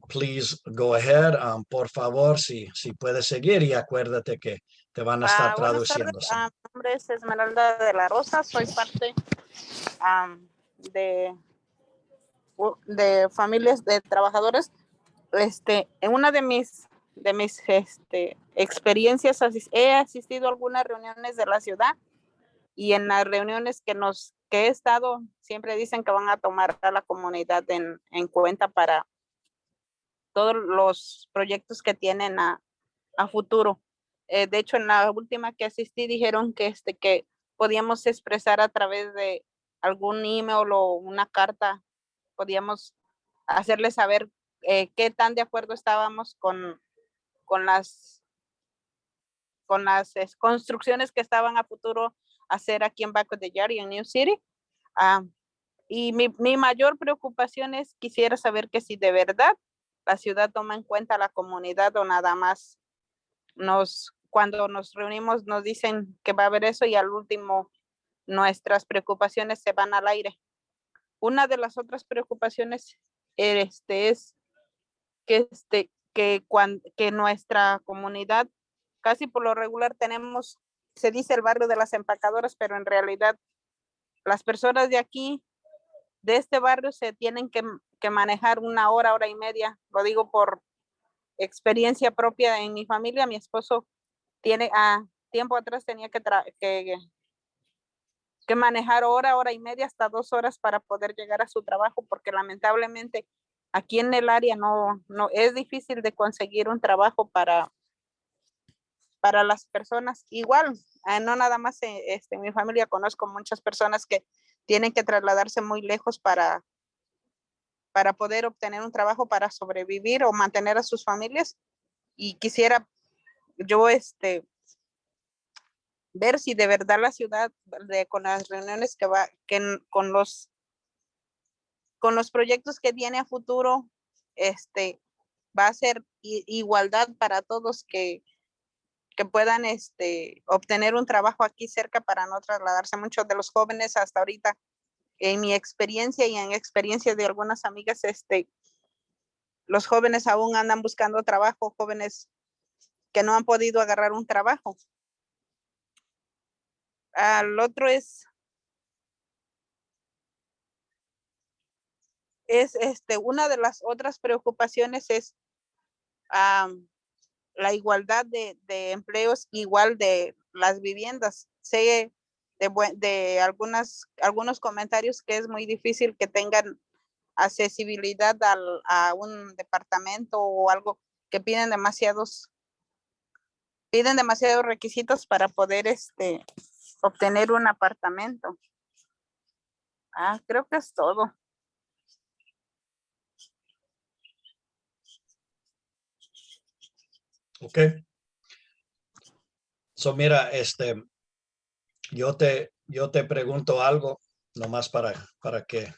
please go ahead. Por favor, si puedes seguir, y acuérdate que te van a estar Buenas traduciendo. tardes, mi nombre es Esmeralda de la Rosa, soy parte de familias de trabajadores. En una de mis experiencias he asistido a algunas reuniones de la ciudad, y en las reuniones que he estado siempre dicen que van a tomar a la comunidad en cuenta para todos los proyectos que tienen a futuro. De hecho, en la última que asistí dijeron que podíamos expresar a través de algún email o una carta, podíamos hacerles saber qué tan de acuerdo estábamos con las construcciones que estaban a futuro hacer aquí en Back of the Yard y en New City. Y mi mayor preocupación es, quisiera saber que si de verdad la ciudad toma en cuenta a la comunidad, o nada más cuando nos reunimos nos dicen que va a haber eso y al último nuestras preocupaciones se van al aire. Una de las otras preocupaciones es que nuestra comunidad, casi por lo regular tenemos, se dice el barrio de las empacadoras, pero en realidad las personas de aquí, de este barrio, se tienen que manejar una hora y media. Lo digo por experiencia propia en mi familia. Mi esposo tiempo atrás tenía que manejar hora y media, hasta 2 horas para poder llegar a su trabajo, porque lamentablemente aquí en el área no es difícil de conseguir un trabajo para las personas. Igual, no nada más en mi familia, conozco muchas personas que tienen que trasladarse muy lejos para poder obtener un trabajo, para sobrevivir o mantener a sus familias. Y quisiera yo ver si de verdad la ciudad, con las reuniones con los proyectos que tiene a futuro, va a ser igualdad para todos, que puedan obtener un trabajo aquí cerca para no trasladarse. Muchos de los jóvenes hasta ahorita, en mi experiencia y en experiencia de algunas amigas, los jóvenes aún andan buscando trabajo, jóvenes que no han podido agarrar un trabajo. Al otro es una de las otras preocupaciones es la igualdad de empleos, igual de las viviendas. Sé de algunos comentarios que es muy difícil que tengan accesibilidad a un departamento o algo, que piden demasiados requisitos para poder obtener un apartamento. Creo que es todo. Ok. So, mira, yo te pregunto algo, nomás para que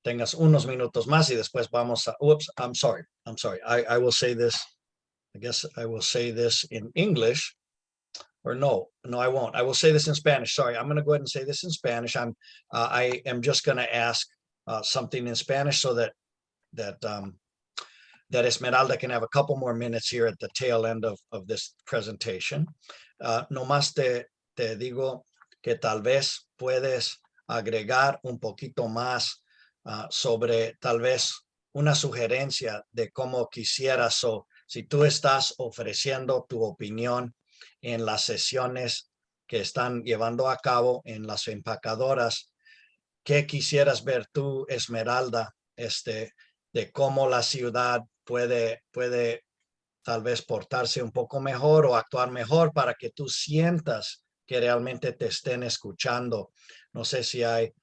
tengas unos minutos más, y después vamos a, I'm sorry. I will say this, I guess I will say this in English, or no, I won't. I will say this in Spanish. Sorry, I'm going to go ahead and say this in Spanish. I am just going to ask something in Spanish so that Esmeralda can have a couple more minutes here at the tail end of this presentation. No más te digo que tal vez puedes agregar un poquito más sobre tal vez una sugerencia de cómo quisieras, o si tú estás ofreciendo tu opinión en las sesiones que están llevando a cabo en las empacadoras, ¿qué quisieras ver tú, Esmeralda, de cómo la ciudad puede tal vez portarse un poco mejor o actuar mejor para que tú sientas que realmente te estén escuchando? No sé si hay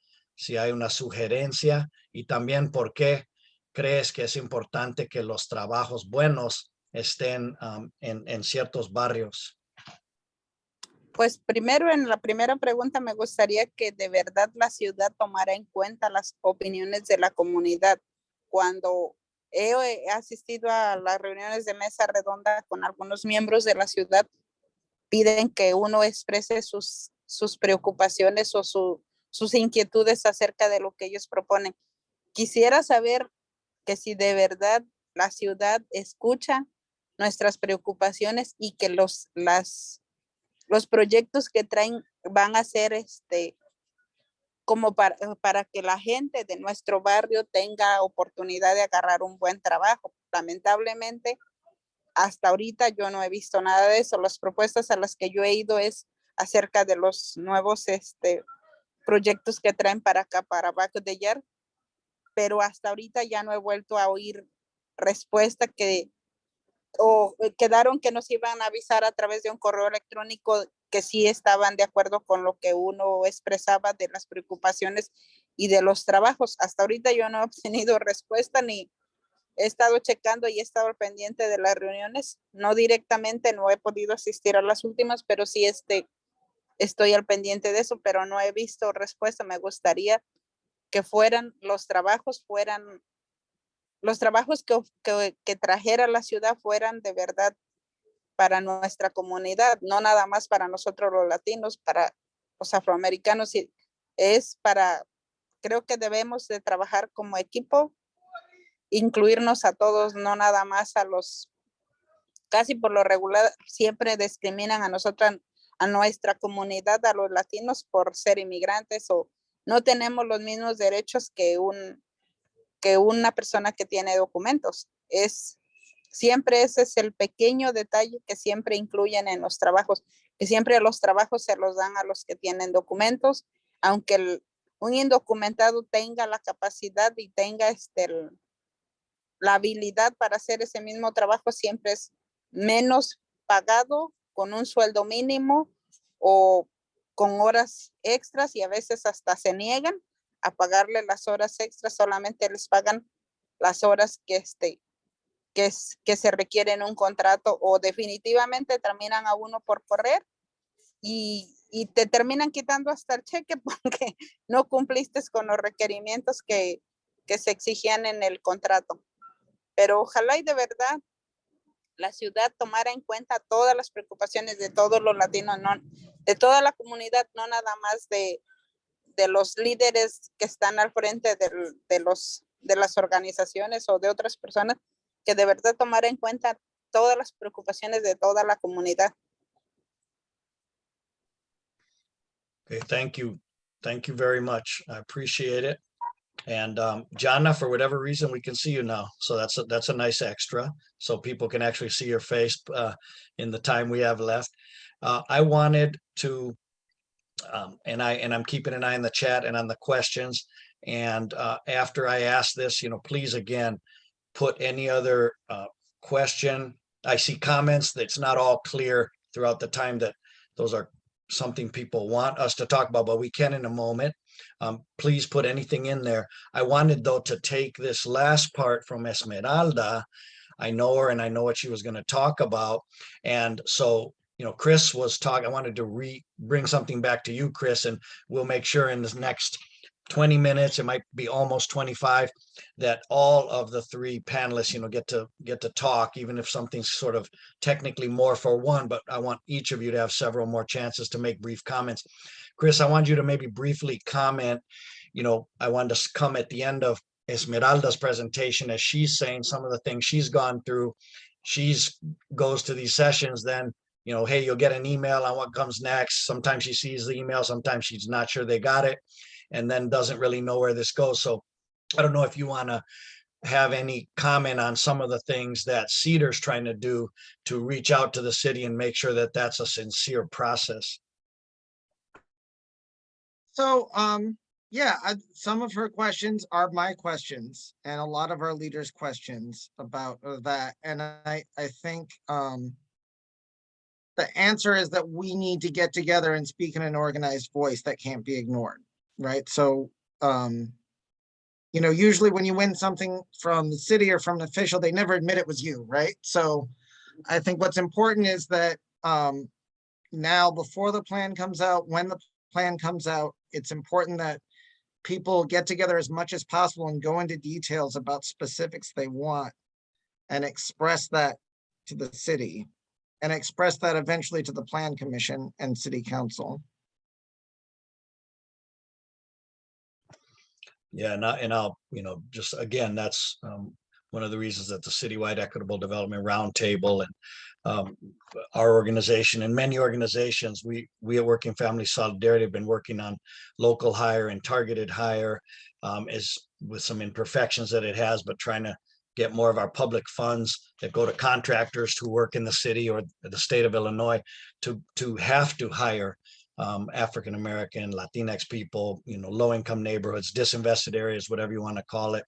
una sugerencia, y también por qué crees que es importante que los trabajos buenos estén en ciertos barrios. Pues primero, en la primera pregunta, me gustaría que de verdad la ciudad tomara en cuenta las opiniones de la comunidad. Cuando he asistido a las reuniones de mesa redonda con algunos miembros de la ciudad, piden que uno exprese sus preocupaciones o sus inquietudes acerca de lo que ellos proponen. Quisiera saber que si de verdad la ciudad escucha nuestras preocupaciones y que los proyectos que traen van a ser como para que la gente de nuestro barrio tenga oportunidad de agarrar un buen trabajo. Lamentablemente, hasta ahorita yo no he visto nada de eso. Las propuestas a las que yo he ido es acerca de los nuevos proyectos que traen para acá, para Baco de Yar, pero hasta ahorita ya no he vuelto a oír respuesta o quedaron que nos iban a avisar a través de un correo electrónico que sí estaban de acuerdo con lo que uno expresaba de las preocupaciones y de los trabajos. Hasta ahorita yo no he obtenido respuesta ni he estado checando y he estado pendiente de las reuniones. No directamente, no he podido asistir a las últimas, pero sí estoy al pendiente de eso, pero no he visto respuesta. Me gustaría que los trabajos que trajera la ciudad fueran de verdad para nuestra comunidad, no nada más para nosotros los latinos, para los afroamericanos. Creo que debemos de trabajar como equipo, incluirnos a todos, no nada más casi por lo regular siempre discriminan a nuestra comunidad, a los latinos por ser inmigrantes o no tenemos los mismos derechos que una persona que tiene documentos. Siempre ese es el pequeño detalle que siempre incluyen en los trabajos, que siempre los trabajos se los dan a los que tienen documentos, aunque un indocumentado tenga la capacidad y tenga la habilidad para hacer ese mismo trabajo, siempre es menos pagado, con un sueldo mínimo o con horas extras y a veces hasta se niegan a pagarle las horas extras, solamente les pagan las horas que se requiere en un contrato o definitivamente terminan a uno por correr y te terminan quitando hasta el cheque porque no cumpliste con los requerimientos que se exigían en el contrato. Pero ojalá y de verdad la ciudad tomara en cuenta todas las preocupaciones de todos los latinos, de toda la comunidad, no nada más de los líderes que están al frente de las organizaciones o de otras personas, que de verdad tomara en cuenta todas las preocupaciones de toda la comunidad. Okay, thank you. Thank you very much. I appreciate it. And Gianna, for whatever reason, we can see you now. So that's a nice extra. So people can actually see your face in the time we have left. I wanted to, and I'm keeping an eye on the chat and on the questions. And after I ask this, please again, put any other question. I see comments that's not all clear throughout the time that those are something people want us to talk about, but we can in a moment. Please put anything in there. I wanted though to take this last part from Esmeralda. I know her and I know what she was going to talk about. And so, Chris was talking, I wanted to bring something back to you, Chris, and we'll make sure in this next 20 minutes, it might be almost 25, that all of the three panelists, get to talk, even if something's sort of technically more for one, but I want each of you to have several more chances to make brief comments. Chris, I want you to maybe briefly comment. I wanted to come at the end of Esmeralda's presentation as she's saying some of the things she's gone through. Goes to these sessions, then, hey, you'll get an email on what comes next. Sometimes she sees the email, sometimes she's not sure they got it, and then doesn't really know where this goes. So I don't know if you want to have any comment on some of the things that Cedar's trying to do to reach out to the city and make sure that that's a sincere process. So, yeah, some of her questions are my questions and a lot of our leaders' questions about that. And I think the answer is that we need to get together and speak in an organized voice that can't be ignored, right? So, usually when you win something from the city or from an official, they never admit it was you, right? So I think what's important is that now before the plan comes out, when the plan comes out, it's important that people get together as much as possible and go into details about specifics they want and express that to the city and express that eventually to the Plan Commission and City Council. Yeah, and I'll, just again, that's one of the reasons that the Citywide Equitable Development Roundtable and our organization and many organizations, we at Working Family Solidarity have been working on local hire and targeted hire, is with some imperfections that it has, but trying to get more of our public funds that go to contractors who work in the city or the state of Illinois to have to hire African-American, Latinx people, low-income neighborhoods, disinvested areas, whatever you want to call it.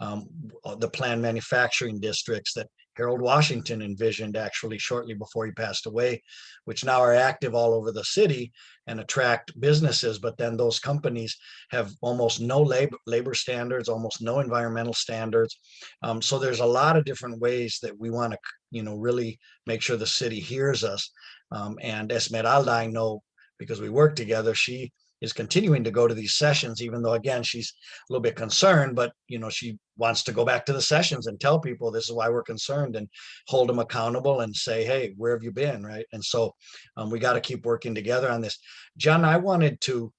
The planned manufacturing districts that Harold Washington envisioned actually shortly before he passed away, which now are active all over the city and attract businesses. But then those companies have almost no labor standards, almost no environmental standards. So there's a lot of different ways that we want to, really make sure the city hears us. And Esmeralda, I know, because we work together, she is continuing to go to these sessions, even though, again, she's a little bit concerned, but, she wants to go back to the sessions and tell people this is why we're concerned and hold them accountable and say, hey, where have you been, right? And so we got to keep working together on this. John, I wanted to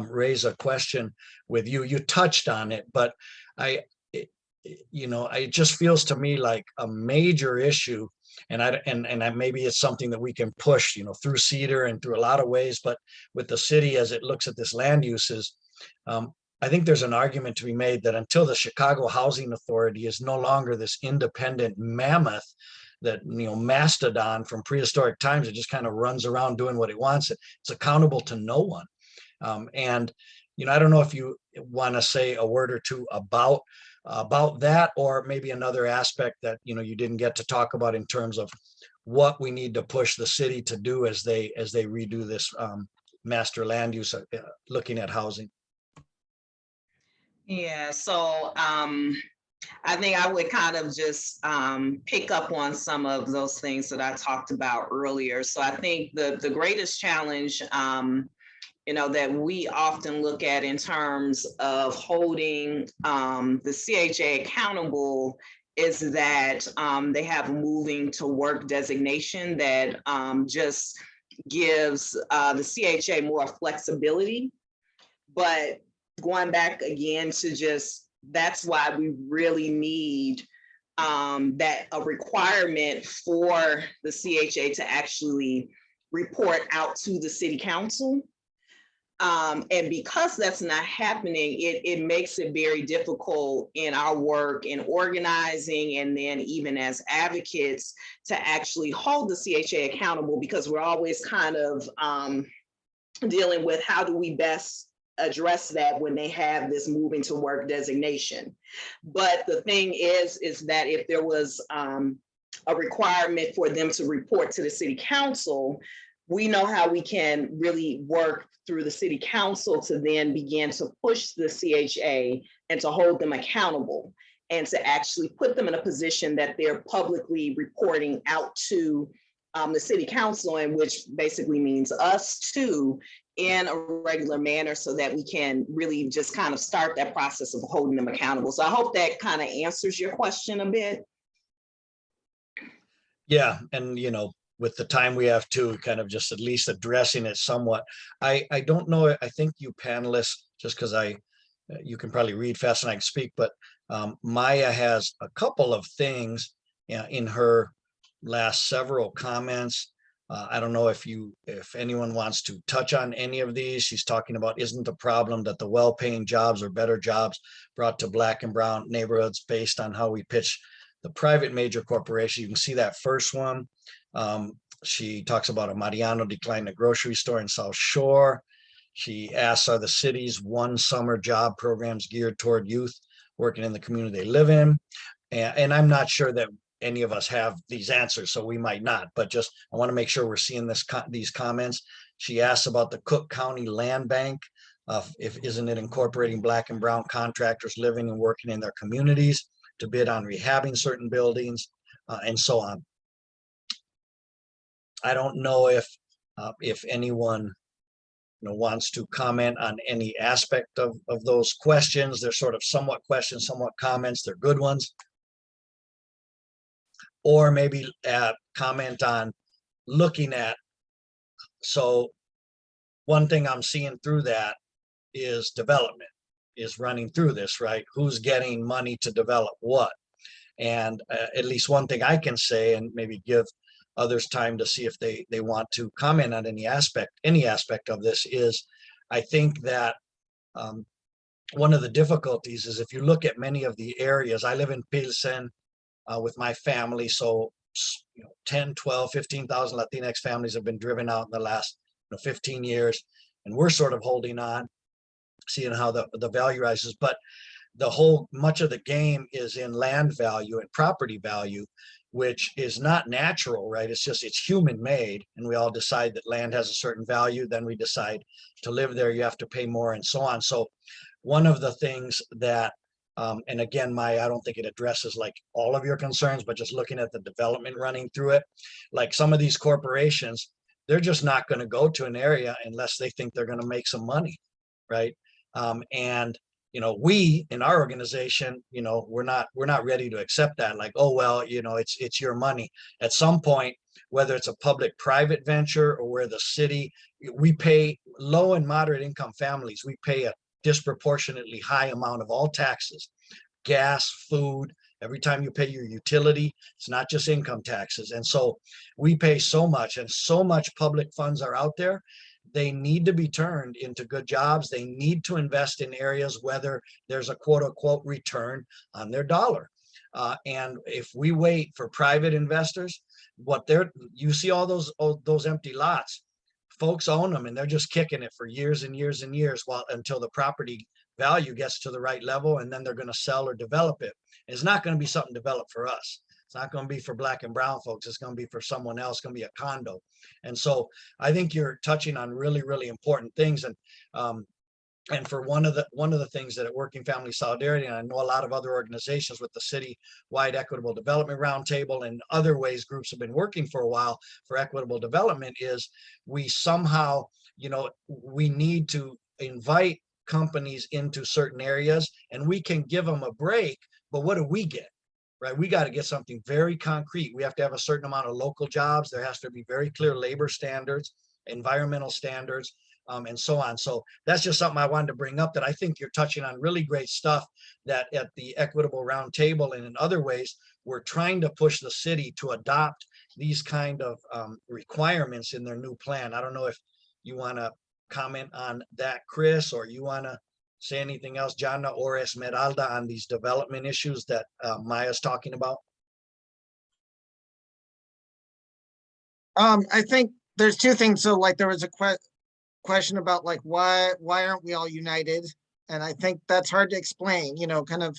raise a question with you. You touched on it, but it just feels to me like a major issue. And maybe it's something that we can push, through CEDAR and through a lot of ways, but with the city as it looks at this land uses, I think there's an argument to be made that until the Chicago Housing Authority is no longer this independent mammoth that, mastodon from prehistoric times, it just kind of runs around doing what it wants. It's accountable to no one. And I don't know if you want to say a word or two about that, or maybe another aspect that you didn't get to talk about in terms of what we need to push the city to do as they redo this master land use, looking at housing. Yeah, so I think I would kind of just pick up on some of those things that I talked about earlier. So I think the greatest challenge that we often look at in terms of holding the CHA accountable is that they have a moving to work designation that just gives the CHA more flexibility. But going back again to just, that's why we really need that a requirement for the CHA to actually report out to the city council. And because that's not happening, it makes it very difficult in our work in organizing and then even as advocates to actually hold the CHA accountable, because we're always kind of dealing with how do we best address that when they have this moving to work designation. But the thing is that if there was a requirement for them to report to the city council, we know how we can really work through the city council to then begin to push the CHA and to hold them accountable and to actually put them in a position that they're publicly reporting out to the city council, and which basically means us too, in a regular manner, so that we can really just kind of start that process of holding them accountable. So I hope that kind of answers your question a bit. Yeah, and with the time we have to kind of just at least addressing it somewhat. I don't know, I think you panelists, just because you can probably read fast and I can speak, but Maya has a couple of things in her last several comments. I don't know if anyone wants to touch on any of these. She's talking about, isn't the problem that the well-paying jobs or better jobs brought to Black and brown neighborhoods based on how we pitch the private major corporation? You can see that first one. She talks about a Mariano decline a grocery store in South Shore. She asks, are the city's one summer job programs geared toward youth working in the community they live in? And I'm not sure that any of us have these answers, so we might not, but just I want to make sure we're seeing these comments. She asks about the Cook County Land Bank. Isn't it incorporating Black and brown contractors living and working in their communities to bid on rehabbing certain buildings, and so on. I don't know if If anyone wants to comment on any aspect of those questions, they're sort of somewhat questions, somewhat comments, they're good ones. Or maybe comment on looking at, so one thing I'm seeing through that is development is running through this, right? Who's getting money to develop what? And at least one thing I can say, and maybe give others time to see if they want to comment on any aspect of this, is I think that one of the difficulties is if you look at many of the areas, I live in Pilsen with my family, so 10, 12, 15,000 Latinx families have been driven out in the last 15 years, and we're sort of holding on, seeing how the value rises. But much of the game is in land value and property value, which is not natural, right? It's human made, and we all decide that land has a certain value, then we decide to live there, you have to pay more, and so on. So one of the things that and again, I don't think it addresses like all of your concerns, but just looking at the development running through it, like some of these corporations, they're just not going to go to an area unless they think they're going to make some money, right? And we in our organization, we're not ready to accept that. Like, oh well, it's your money. At some point, whether it's a public-private venture or where the city, we pay low and moderate income families, we pay a disproportionately high amount of all taxes, gas, food. Every time you pay your utility, it's not just income taxes. And so we pay so much, and so much public funds are out there. They need to be turned into good jobs. They need to invest in areas whether there's a quote unquote return on their dollar. And if we wait for private investors, you see all those empty lots, folks own them and they're just kicking it for years and years and years until the property value gets to the right level, and then they're going to sell or develop it. It's not going to be something developed for us. It's not going to be for Black and brown folks. It's going to be for someone else. It's going to be a condo. And so I think you're touching on really, really important things. And for one of the things that at Working Family Solidarity, and I know a lot of other organizations with the Citywide Equitable Development Roundtable and other ways groups have been working for a while for equitable development, is we somehow, we need to invite companies into certain areas and we can give them a break, but what do we get? Right? We got to get something very concrete. We have to have a certain amount of local jobs. There has to be very clear labor standards, environmental standards, and so on. So that's just something I wanted to bring up, that I think you're touching on really great stuff, that at the Equitable Roundtable and in other ways, we're trying to push the city to adopt these kind of requirements in their new plan. I don't know if you want to comment on that, Chris, or you want to say anything else, Gianna or Esmeralda, on these development issues that Maya's talking about? I think there's two things. So like there was a question about like, why aren't we all united? And I think that's hard to explain, kind of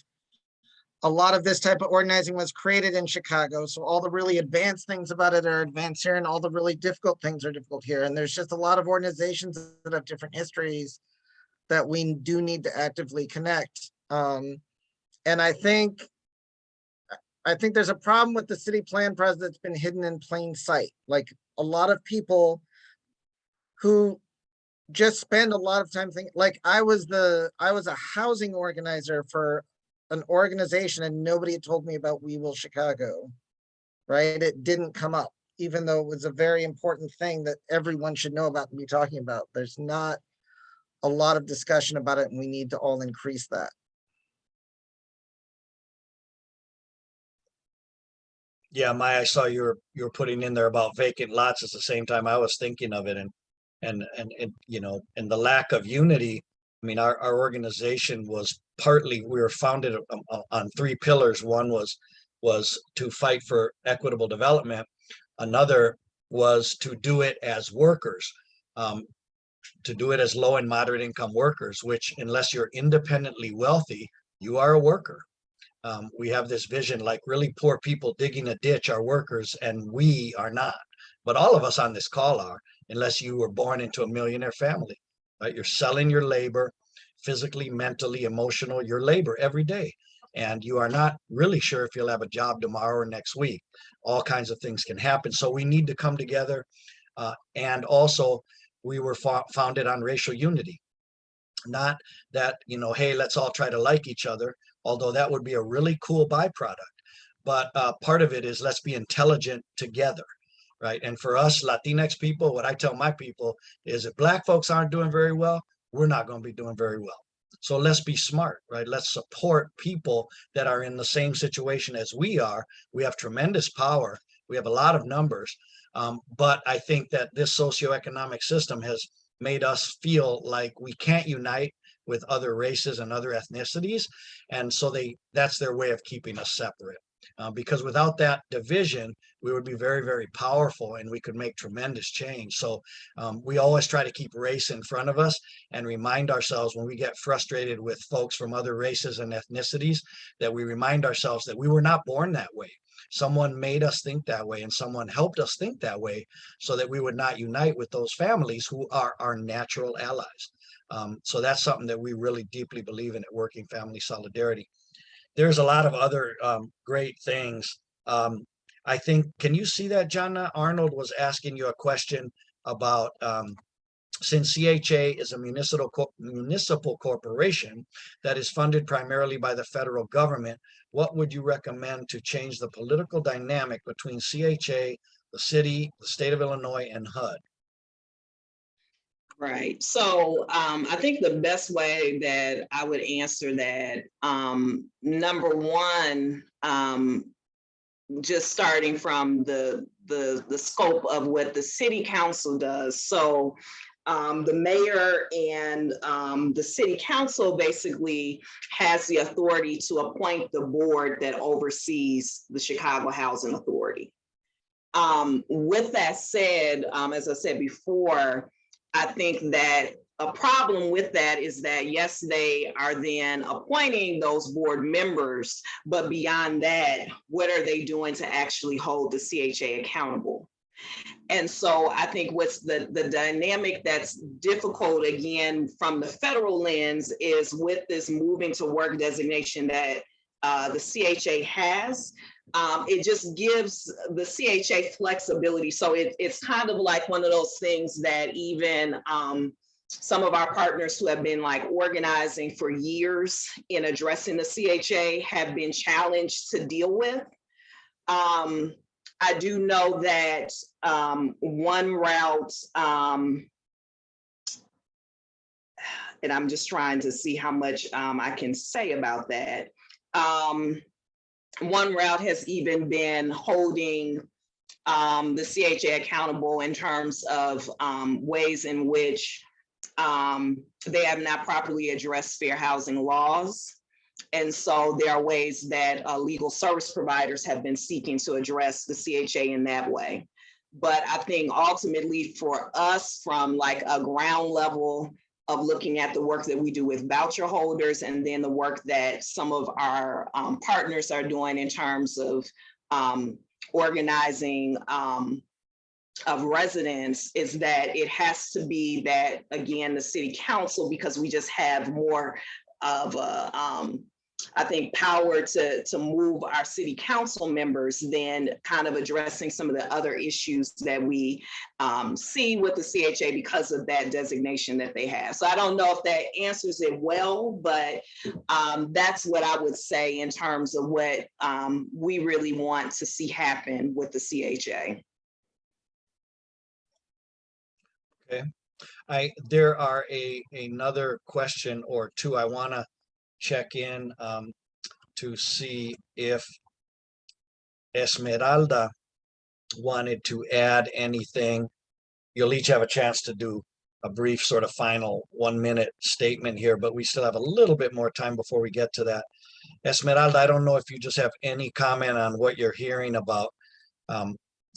a lot of this type of organizing was created in Chicago. So all the really advanced things about it are advanced here, and all the really difficult things are difficult here. And there's just a lot of organizations that have different histories that we do need to actively connect. And I think there's a problem with the city plan process that's been hidden in plain sight. Like a lot of people who just spend a lot of time thinking, like I was a housing organizer for an organization and nobody had told me about We Will Chicago, right? It didn't come up, even though it was a very important thing that everyone should know about and be talking about. There's not a lot of discussion about it, and we need to all increase that. Yeah, Maya, I saw you're putting in there about vacant lots. At the same time, I was thinking of it, and the lack of unity. I mean, our organization was we were founded on three pillars. One was to fight for equitable development. Another was to do it as workers, to do it as low and moderate income workers, which unless you're independently wealthy, you are a worker. We have this vision like really poor people digging a ditch are workers, and we are not. But all of us on this call are, unless you were born into a millionaire family, right? You're selling your labor, physically, mentally, emotional, your labor every day. And you are not really sure if you'll have a job tomorrow or next week. All kinds of things can happen. So we need to come together. And also we were founded on racial unity. Not that, you know, hey, let's all try to like each other, although that would be a really cool byproduct. But part of it is let's be intelligent together, right? And for us Latinx people, what I tell my people is if Black folks aren't doing very well, we're not going to be doing very well. So let's be smart, right? Let's support people that are in the same situation as we are. We have tremendous power. We have a lot of numbers. But I think that this socioeconomic system has made us feel like we can't unite with other races and other ethnicities. And so that's their way of keeping us separate. Because without that division, we would be very, very powerful and we could make tremendous change. So we always try to keep race in front of us and remind ourselves when we get frustrated with folks from other races and ethnicities, that we remind ourselves that we were not born that way. Someone made us think that way and someone helped us think that way so that we would not unite with those families who are our natural allies. So that's something that we really deeply believe in at Working Family Solidarity. There's a lot of other great things. I think, can you see that, Gianna? Arnold was asking you a question about since CHA is a municipal corporation that is funded primarily by the federal government, what would you recommend to change the political dynamic between CHA, the city, the state of Illinois, and HUD? Right. So I think the best way that I would answer that, number one, just starting from the scope of what the city council does. So the mayor and the city council basically has the authority to appoint the board that oversees the Chicago Housing Authority. With that said, as I said before, I think that a problem with that is that, yes, they are then appointing those board members, but beyond that, what are they doing to actually hold the CHA accountable? And so I think what's the dynamic that's difficult, again, from the federal lens is with this moving to work designation that the CHA has, it just gives the CHA flexibility. So it's kind of like one of those things that even some of our partners who have been like organizing for years in addressing the CHA have been challenged to deal with. I do know that one route, and I'm just trying to see how much I can say about that. One route has even been holding the CHA accountable in terms of ways in which they have not properly addressed fair housing laws. And so there are ways that legal service providers have been seeking to address the CHA in that way. But I think ultimately for us, from like a ground level of looking at the work that we do with voucher holders and then the work that some of our partners are doing in terms of organizing of residents, is that it has to be that, again, the city council, because we just have more of a, I think, power to move our city council members than kind of addressing some of the other issues that we see with the CHA because of that designation that they have. So I don't know if that answers it well, but that's what I would say in terms of what we really want to see happen with the CHA. Okay. There are another question or two I want to check in to see if Esmeralda wanted to add anything. You'll each have a chance to do a brief sort of final 1-minute statement here, but we still have a little bit more time before we get to that. Esmeralda, I don't know if you just have any comment on what you're hearing about,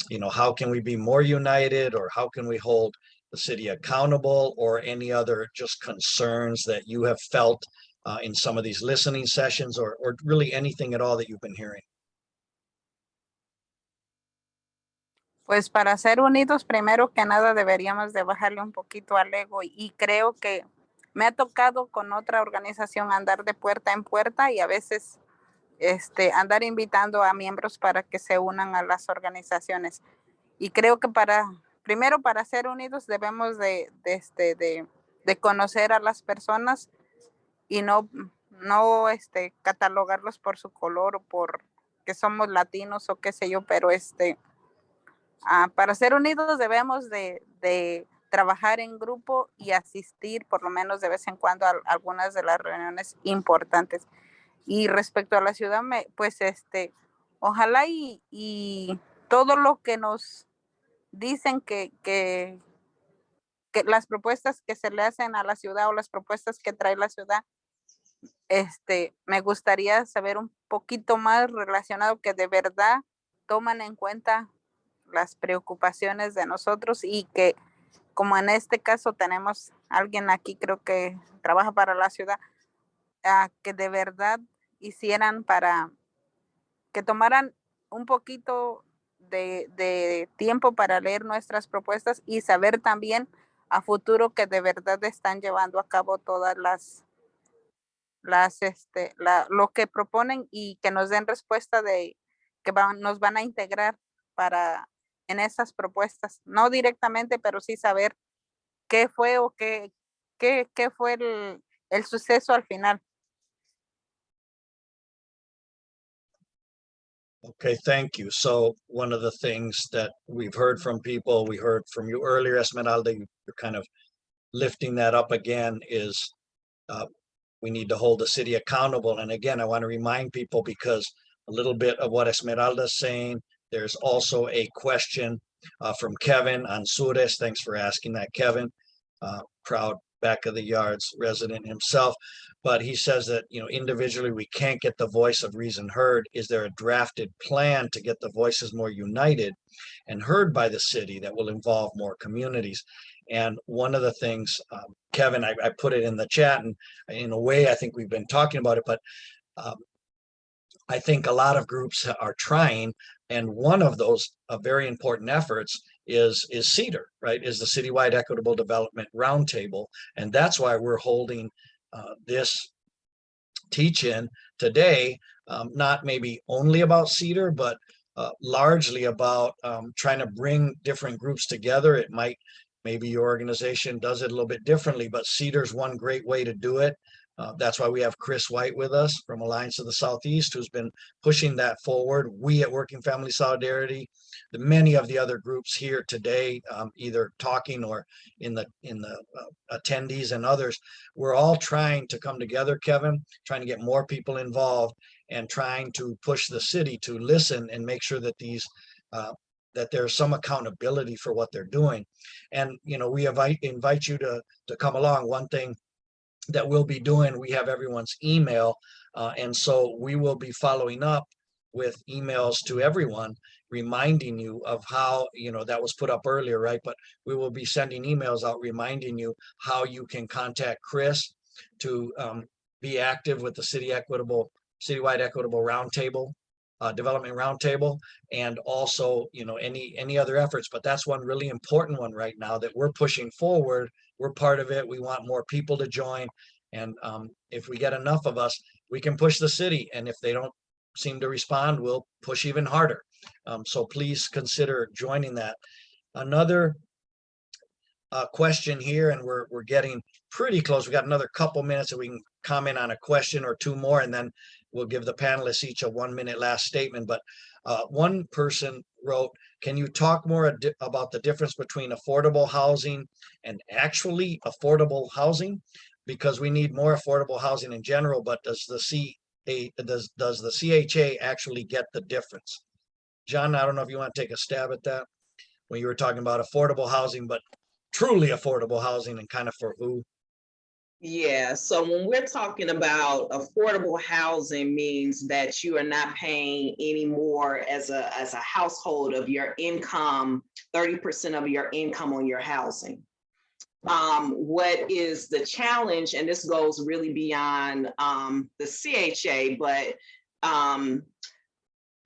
you know, how can we be more united, or how can we hold the city accountable, or any other just concerns that you have felt in some of these listening sessions, or really anything at all that you've been hearing? Pues para ser unidos, primero que nada deberíamos de bajarle un poquito al ego, y creo que me ha tocado con otra organización andar de puerta en puerta y a veces andar invitando a miembros para que se unan a las organizaciones. Y creo que para primero para ser unidos debemos de conocer a las personas y no catalogarlos por su color o por que somos latinos o qué sé yo, pero para ser unidos debemos de trabajar en grupo y asistir por lo menos de vez en cuando a algunas de las reuniones importantes. Y respecto a la ciudad, pues ojalá y todo lo que nos dicen que las propuestas que se le hacen a la ciudad o las propuestas que trae la ciudad, me gustaría saber un poquito más relacionado que de verdad toman en cuenta las preocupaciones de nosotros y que, como en este caso tenemos alguien aquí, creo que trabaja para la ciudad, que de verdad hicieran para que tomaran un poquito de tiempo para leer nuestras propuestas y saber también a futuro que de verdad están llevando a cabo todas lo que proponen y que nos den respuesta de que nos van a integrar en esas propuestas, no directamente, pero sí saber qué fue o qué fue el suceso al final. Okay, thank you. So one of the things that we've heard from people, we heard from you earlier, Esmeralda, you're kind of lifting that up again, is we need to hold the city accountable. And again, I want to remind people, because a little bit of what Esmeralda is saying, there's also a question from Kevin Ansures. Thanks for asking that, Kevin. Proud back of the yards resident himself. But he says that, individually we can't get the voice of reason heard. Is there a drafted plan to get the voices more united and heard by the city that will involve more communities? And one of the things, Kevin, I put it in the chat, and in a way, I think we've been talking about it, but I think a lot of groups are trying, and one of those very important efforts is CEDAR, right? Is the Citywide Equitable Development Roundtable, and that's why we're holding this teach-in today, not maybe only about CEDAR, but largely about trying to bring different groups together. It might, maybe your organization does it a little bit differently, but CEDAR's one great way to do it. That's why we have Chris White with us from Alliance of the Southeast, who's been pushing that forward. We at Working Family Solidarity, many of the other groups here today, either talking or in the attendees and others, we're all trying to come together, Kevin, trying to get more people involved and trying to push the city to listen and make sure that that there's some accountability for what they're doing. And, we invite you to come along. One thing that we'll be doing, we have everyone's email, and so we will be following up with emails to everyone, reminding you of how, that was put up earlier, right? But we will be sending emails out reminding you how you can contact Chris to be active with the Citywide Equitable Roundtable, Development Roundtable, and also, any other efforts. But that's one really important one right now that we're pushing forward. We're part of it. We want more people to join. And if we get enough of us, we can push the city. And if they don't seem to respond, we'll push even harder. So please consider joining that. Another question here, and we're getting pretty close. We got another couple minutes that we can comment on a question or two more, and then we'll give the panelists each a 1 minute last statement. But one person wrote, can you talk more about the difference between affordable housing and actually affordable housing? Because we need more affordable housing in general, but does the CHA actually get the difference? John, I don't know if you want to take a stab at that when you were talking about affordable housing, but truly affordable housing and kind of for who? Yeah, so when we're talking about affordable housing, means that you are not paying any more as a household of your income, 30% of your income on your housing. What is the challenge, and this goes really beyond the CHA, but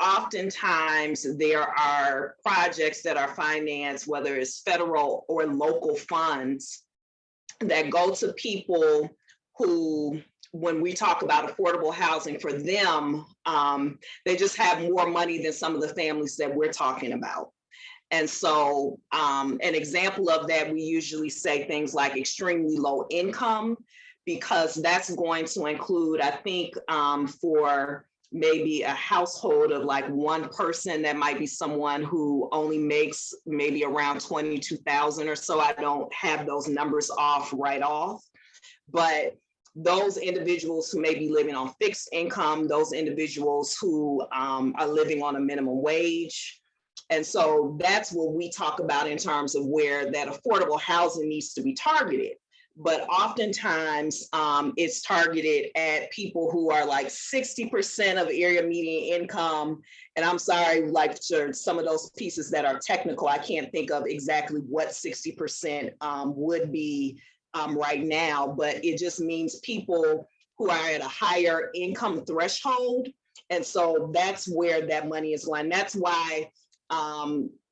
oftentimes there are projects that are financed, whether it's federal or local funds, that go to people who, when we talk about affordable housing for them, they just have more money than some of the families that we're talking about. And so an example of that, we usually say things like extremely low income, because that's going to include, I think, for maybe a household of like one person, that might be someone who only makes maybe around 22,000 or so. I don't have those numbers right off, but those individuals who may be living on fixed income, those individuals who are living on a minimum wage. And so that's what we talk about in terms of where that affordable housing needs to be targeted. But oftentimes it's targeted at people who are like 60% of area median income. And I'm sorry, like for some of those pieces that are technical, I can't think of exactly what 60% would be right now, but it just means people who are at a higher income threshold. And so that's where that money is going. That's why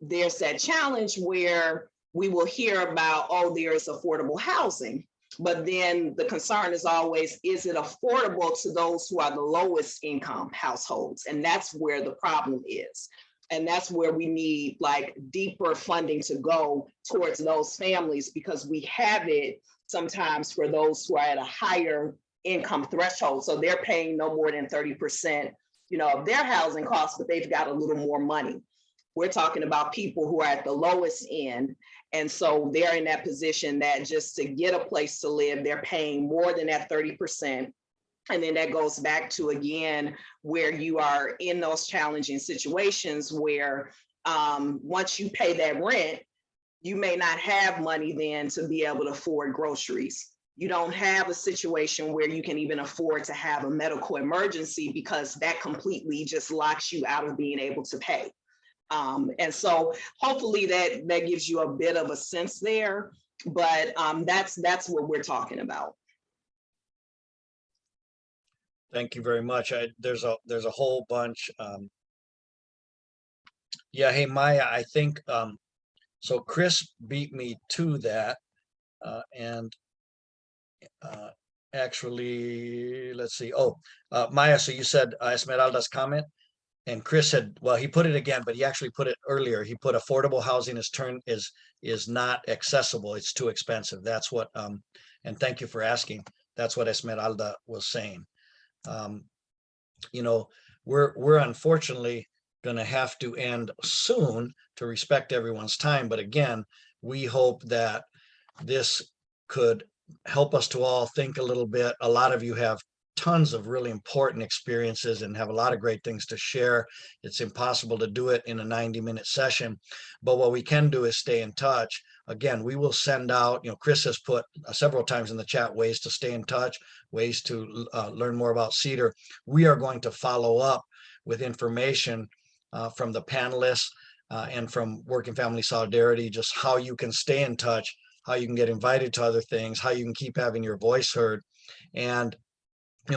there's that challenge where we will hear about, oh, there is affordable housing. But then the concern is always, is it affordable to those who are the lowest income households? And that's where the problem is. And that's where we need like deeper funding to go towards those families, because we have it sometimes for those who are at a higher income threshold. So they're paying no more than 30%, of their housing costs, but they've got a little more money. We're talking about people who are at the lowest end. And so they're in that position that just to get a place to live, they're paying more than that 30%. And then that goes back to, again, where you are in those challenging situations where once you pay that rent, you may not have money then to be able to afford groceries. You don't have a situation where you can even afford to have a medical emergency, because that completely just locks you out of being able to pay. And so hopefully that gives you a bit of a sense there, but that's what we're talking about. Thank you very much. There's a whole bunch. Yeah, hey, Maya, I think, so Chris beat me to that. And actually, let's see. Oh, Maya, so you said Esmeralda's comment, and Chris said, well, he put it again, but he actually put it earlier. He put affordable housing is not accessible. It's too expensive. That's what, and thank you for asking. That's what Esmeralda was saying. We're unfortunately going to have to end soon to respect everyone's time. But again, we hope that this could help us to all think a little bit. A lot of you have tons of really important experiences and have a lot of great things to share. It's impossible to do it in a 90-minute session, but what we can do is stay in touch. Again, we will send out, Chris has put several times in the chat ways to stay in touch, ways to learn more about CEDAR. We are going to follow up with information from the panelists and from Working Family Solidarity, just how you can stay in touch, how you can get invited to other things, how you can keep having your voice heard. And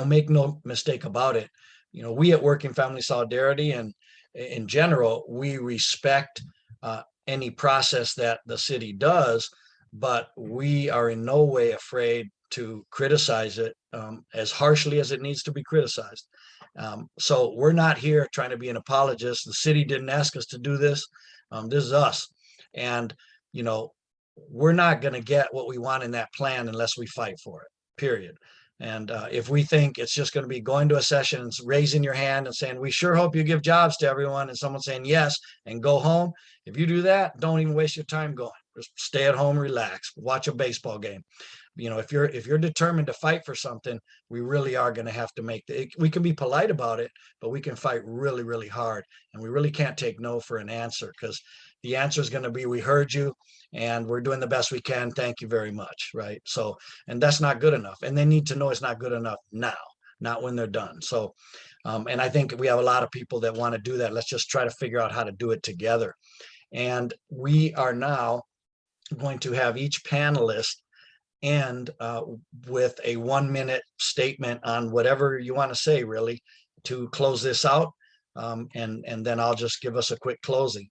make no mistake about it, we at Working Family Solidarity and in general, we respect any process that the city does, but we are in no way afraid to criticize it as harshly as it needs to be criticized. So we're not here trying to be an apologist. The city didn't ask us to do this. This is us. And, we're not going to get what we want in that plan unless we fight for it, period. And if we think it's just going to be going to a session and raising your hand and saying, we sure hope you give jobs to everyone, and someone saying yes and go home. If you do that, don't even waste your time going. Just stay at home, relax, watch a baseball game. If you're determined to fight for something, we really are going to have to we can be polite about it, but we can fight really, really hard. And we really can't take no for an answer, because the answer is going to be, we heard you and we're doing the best we can. Thank you very much. Right. So, and that's not good enough. And they need to know it's not good enough now, not when they're done. So, and I think we have a lot of people that want to do that. Let's just try to figure out how to do it together. And we are now going to have each panelist end with a 1-minute statement on whatever you want to say, really, to close this out. And then I'll just give us a quick closing.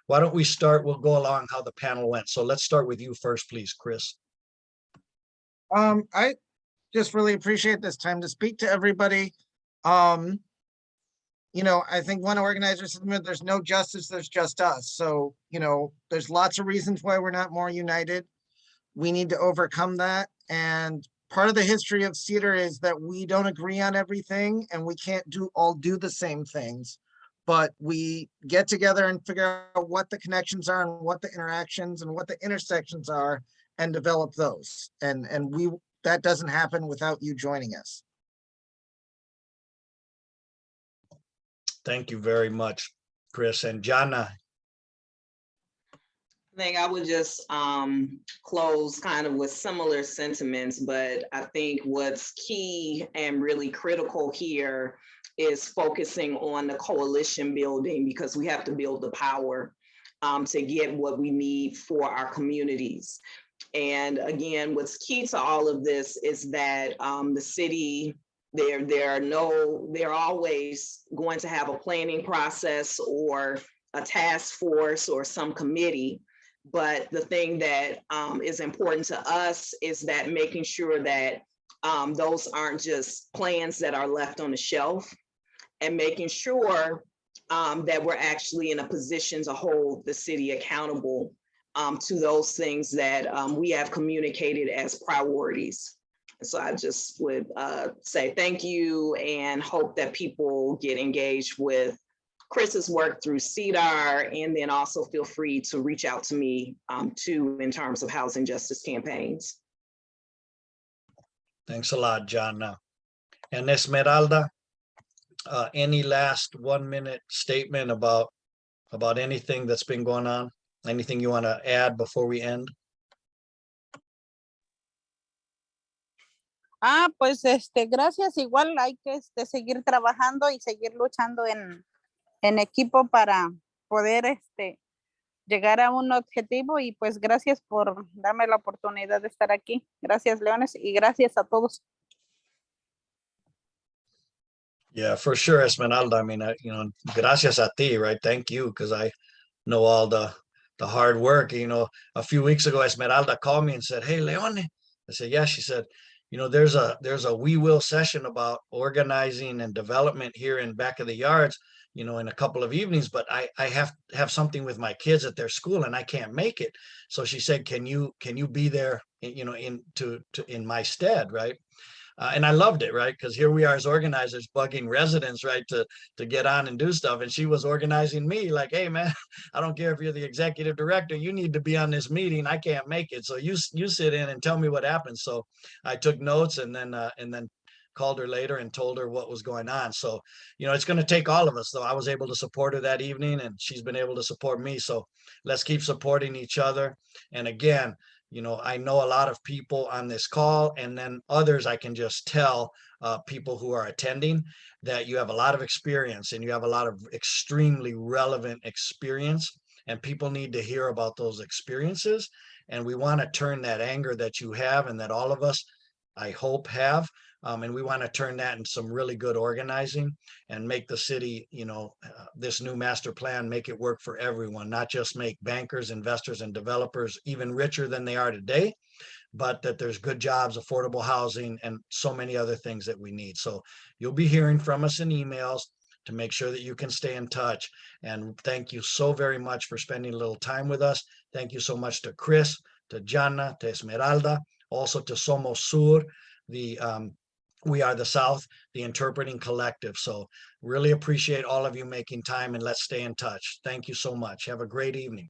Why don't we start? We'll go along how the panel went. So let's start with you first, please, Chris. I just really appreciate this time to speak to everybody. you know, I think one organizer said, there's no justice, there's just us. So, you know, there's lots of reasons why we're not more united. We need to overcome that. And part of the history of Cedar is that we don't agree on everything and we can't all do the same things, but we get together and figure out what the connections are and what the interactions and what the intersections are and develop those. And that doesn't happen without you joining us. Thank you very much, Chris. And Gianna. I think I would just close kind of with similar sentiments, but I think what's key and really critical here is focusing on the coalition building, because we have to build the power to get what we need for our communities. And again, what's key to all of this is that the city, they're always going to have a planning process or a task force or some committee. But the thing that is important to us is that making sure that those aren't just plans that are left on the shelf, and making sure that we're actually in a position to hold the city accountable to those things that we have communicated as priorities. So I just would say thank you and hope that people get engaged with Chris's work through CEDAR, and then also feel free to reach out to me too in terms of housing justice campaigns. Thanks a lot, Gianna. And Esmeralda, any last 1 minute statement about anything that's been going on? Anything you want to add before we end? Pues gracias. Igual hay que seguir trabajando y seguir luchando en equipo para poder llegar a un objetivo, y pues gracias por darme la oportunidad de estar aquí. Gracias, Leones, y gracias a todos. Yeah, for sure, Esmeralda. I mean, you know, gracias a ti, right? Thank you, because I know all the hard work. You know, a few weeks ago, Esmeralda called me and said, "Hey, Leone." I said, "Yeah." She said, "You know, there's a We Will session about organizing and development here in Back of the Yards, you know, in a couple of evenings, but I have something with my kids at their school and I can't make it." So she said, can you be there, you know, in my stead, right? And I loved it, right? Because here we are as organizers bugging residents, right, to get on and do stuff. And she was organizing me like, "Hey, man, I don't care if you're the executive director, you need to be on this meeting. I can't make it. So you sit in and tell me what happened." So I took notes and then called her later and told her what was going on. So, you know, it's going to take all of us, though. I was able to support her that evening and she's been able to support me. So let's keep supporting each other. And again, you know, I know a lot of people on this call, and then others I can just tell, people who are attending, that you have a lot of experience and you have a lot of extremely relevant experience, and people need to hear about those experiences. And we want to turn that anger that you have and that all of us, I hope, have, and we want to turn that into some really good organizing and make the city, you know, this new master plan, make it work for everyone, not just make bankers, investors, and developers even richer than they are today, but that there's good jobs, affordable housing, and so many other things that we need. So you'll be hearing from us in emails to make sure that you can stay in touch. And thank you so very much for spending a little time with us. Thank you so much to Chris, to Gianna, to Esmeralda, also to Somos Sur, the We Are the South, the interpreting collective. So really appreciate all of you making time, and let's stay in touch. Thank you so much. Have a great evening.